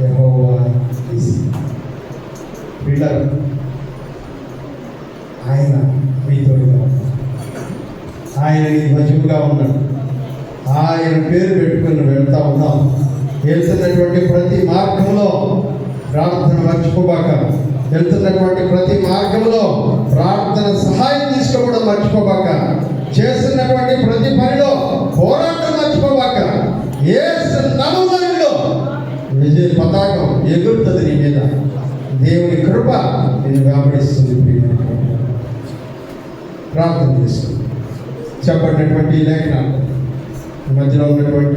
యెహోవా నిసి. పిల్లలు, ఆయన మీతోడుగా ఉన్నాడు. ఆయన నీ మధ్యగా ఉన్నాడు. ఆయన పేరు పెట్టుకుని వెళ్తా ఉన్నాం. వెళ్తున్నటువంటి ప్రతి మార్గంలో ప్రార్థన మర్చిపోబాక. వెళ్తున్నటువంటి ప్రతి మార్గంలో ప్రార్థన సహాయం తీసుకోవడం మర్చిపోబాక. చేస్తున్నటువంటి ప్రతి పనిలో పోరాటం మర్చిపోబాక. యేసు నామములో విజయ పతాకం ఎగురుతుంది నీ మీద. దేవుని కృప నేను వెంబడిస్తుంది. ప్రార్థన చేస్తుంది. చెప్పబడినటువంటి లేఖనాలు మధ్యలో ఉన్నటువంటి